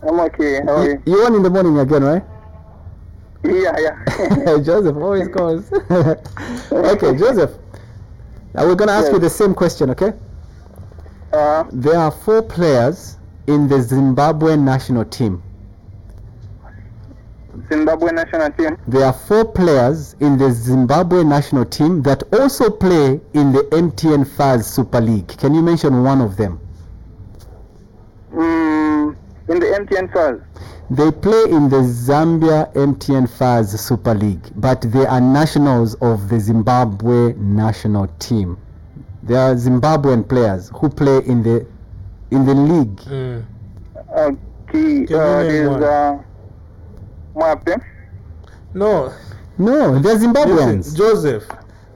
S5: I'm okay. How are you?
S3: You on in the morning again, right?
S5: Yeah.
S3: Joseph always calls. Okay, Joseph. Now we're gonna ask you the same question, okay? There are 4 players in the Zimbabwe national team.
S5: Zimbabwe national team.
S3: There are 4 players in the Zimbabwe national team that also play in the MTN Faz Super League. Can you mention one of them?
S5: In the MTN Faz.
S3: They play in the Zambia MTN Faz Super League, but they are nationals of the Zimbabwe national team. They are Zimbabwean players who play in the league.
S5: Okay. There's Mwape.
S4: No,
S3: they're Zimbabweans.
S4: Listen, Joseph.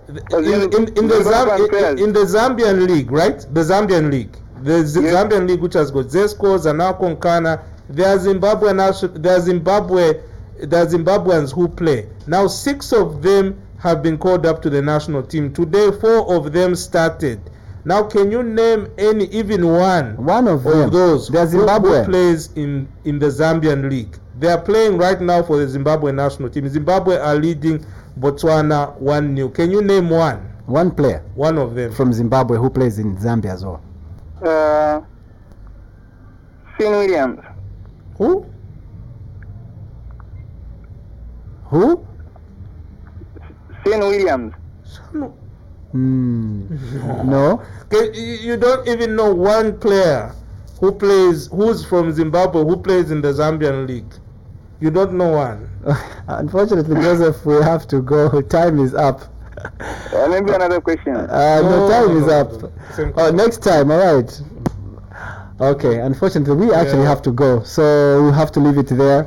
S4: In the Zambian league, right? The Zambian league. The Zambian league, which has got Zesco, Zanaco, Nkana. There are Zimbabweans who play. Now 6 of them have been called up to the national team. Today 4 of them started. Now can you name even one of those who plays in the Zambian league? They are playing right now for the Zimbabwe national team. Zimbabwe are leading Botswana 1-0. Can you name one?
S3: One player.
S4: One of them.
S3: From Zimbabwe who plays in Zambia as well.
S5: Finn Williams.
S4: Who?
S5: Finn Williams.
S3: No.
S4: You don't even know one player who's from Zimbabwe who plays in the Zambian league. You don't know one.
S3: Unfortunately, Joseph, we have to go. Time is up.
S5: Maybe another question.
S3: Time is up. Next time, all right. Okay, unfortunately, we actually have to go, so we have to leave it there.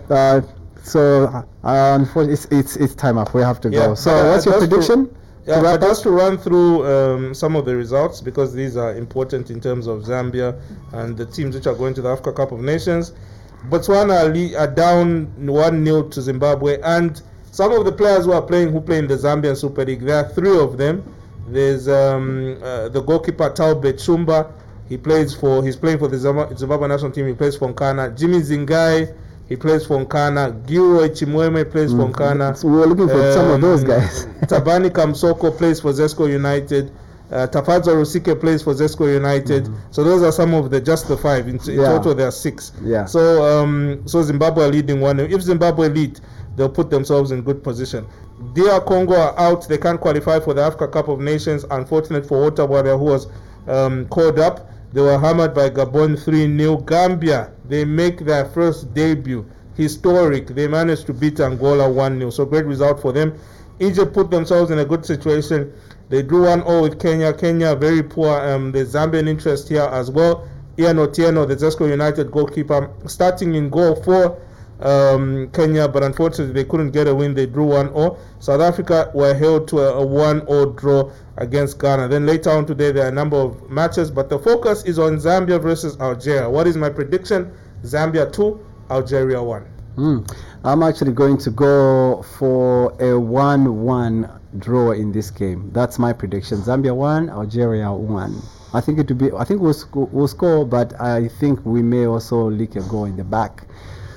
S3: Unfortunately, it's time up. We have to go. So, what's your prediction?
S4: Just to run through some of the results, because these are important in terms of Zambia and the teams which are going to the Africa Cup of Nations. Botswana are down 1-0 to Zimbabwe, and some of the players who play in the Zambian Super League, there are 3 of them. There's the goalkeeper Talbot Shumba. He's playing for the Zimbabwe national team. He plays for Nkana. Jimmy Zingai, he plays for Nkana. Gilroy Chimweme plays for Nkana.
S3: So we were looking for some of those guys.
S4: Tabani Kamsoko plays for Zesco United. Tafadzo Rusike plays for Zesco United. So those are some of the 5. In total, there are 6.
S3: Yeah.
S4: So Zimbabwe are leading 1-0. If Zimbabwe lead, they'll put themselves in good position. DR Congo are out. They can't qualify for the Africa Cup of Nations. Unfortunate for Otawaria, who was called up. They were hammered by Gabon 3-0. Gambia, they make their first debut. Historic. They managed to beat Angola 1-0. So great result for them. Egypt put themselves in a good situation. They drew 1-0 with Kenya. Kenya very poor. The Zambian interest here as well. Ian Otieno, the Zesco United goalkeeper, starting in goal for Kenya, but unfortunately they couldn't get a win. They drew 1-0. South Africa were held to a 1-0 draw against Ghana. Then later on today there are a number of matches, but the focus is on Zambia versus Algeria. What is my prediction? Zambia 2, Algeria 1.
S3: I'm actually going to go for a 1-1 draw in this game. That's my prediction. Zambia 1, Algeria 1. I think it will be. I think we'll score, but I think we may also leak a goal in the back.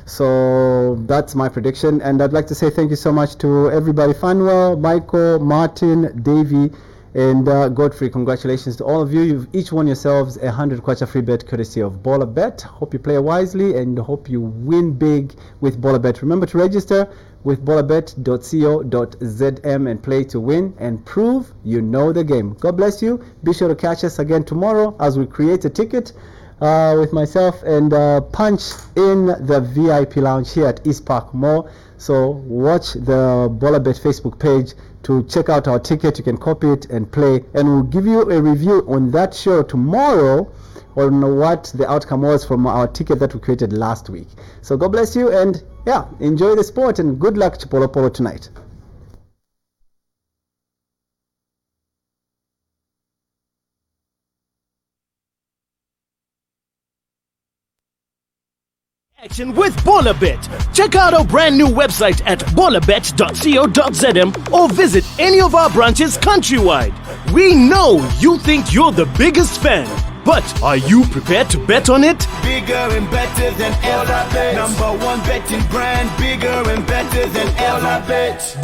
S3: So that's my prediction, and I'd like to say thank you so much to everybody. Fanuel, Michael, Martin, Davey, and Godfrey. Congratulations to all of you. You've each won yourselves a 100 kwacha free bet courtesy of Bolabet. Hope you play wisely and hope you win big with Bolabet. Remember to register with bolabet.co.zm and play to win and prove you know the game. God bless you. Be sure to catch us again tomorrow as we create a ticket with myself and Punch in the VIP lounge here at East Park Mall. So watch the Bolabet Facebook page to check out our ticket. You can copy it and play, and we'll give you a review on that show tomorrow on what the outcome was from our ticket that we created last week. So God bless you, and yeah, enjoy the sport and good luck to Polo Polo tonight.
S1: Action with Bolabet. Check out our brand new website at bolabet.co.zm or visit any of our branches countrywide. We know you think you're the biggest fan, but are you prepared to bet on it?
S2: Bigger and better than Bolabet. Number one betting brand, bigger and better than Bolabet.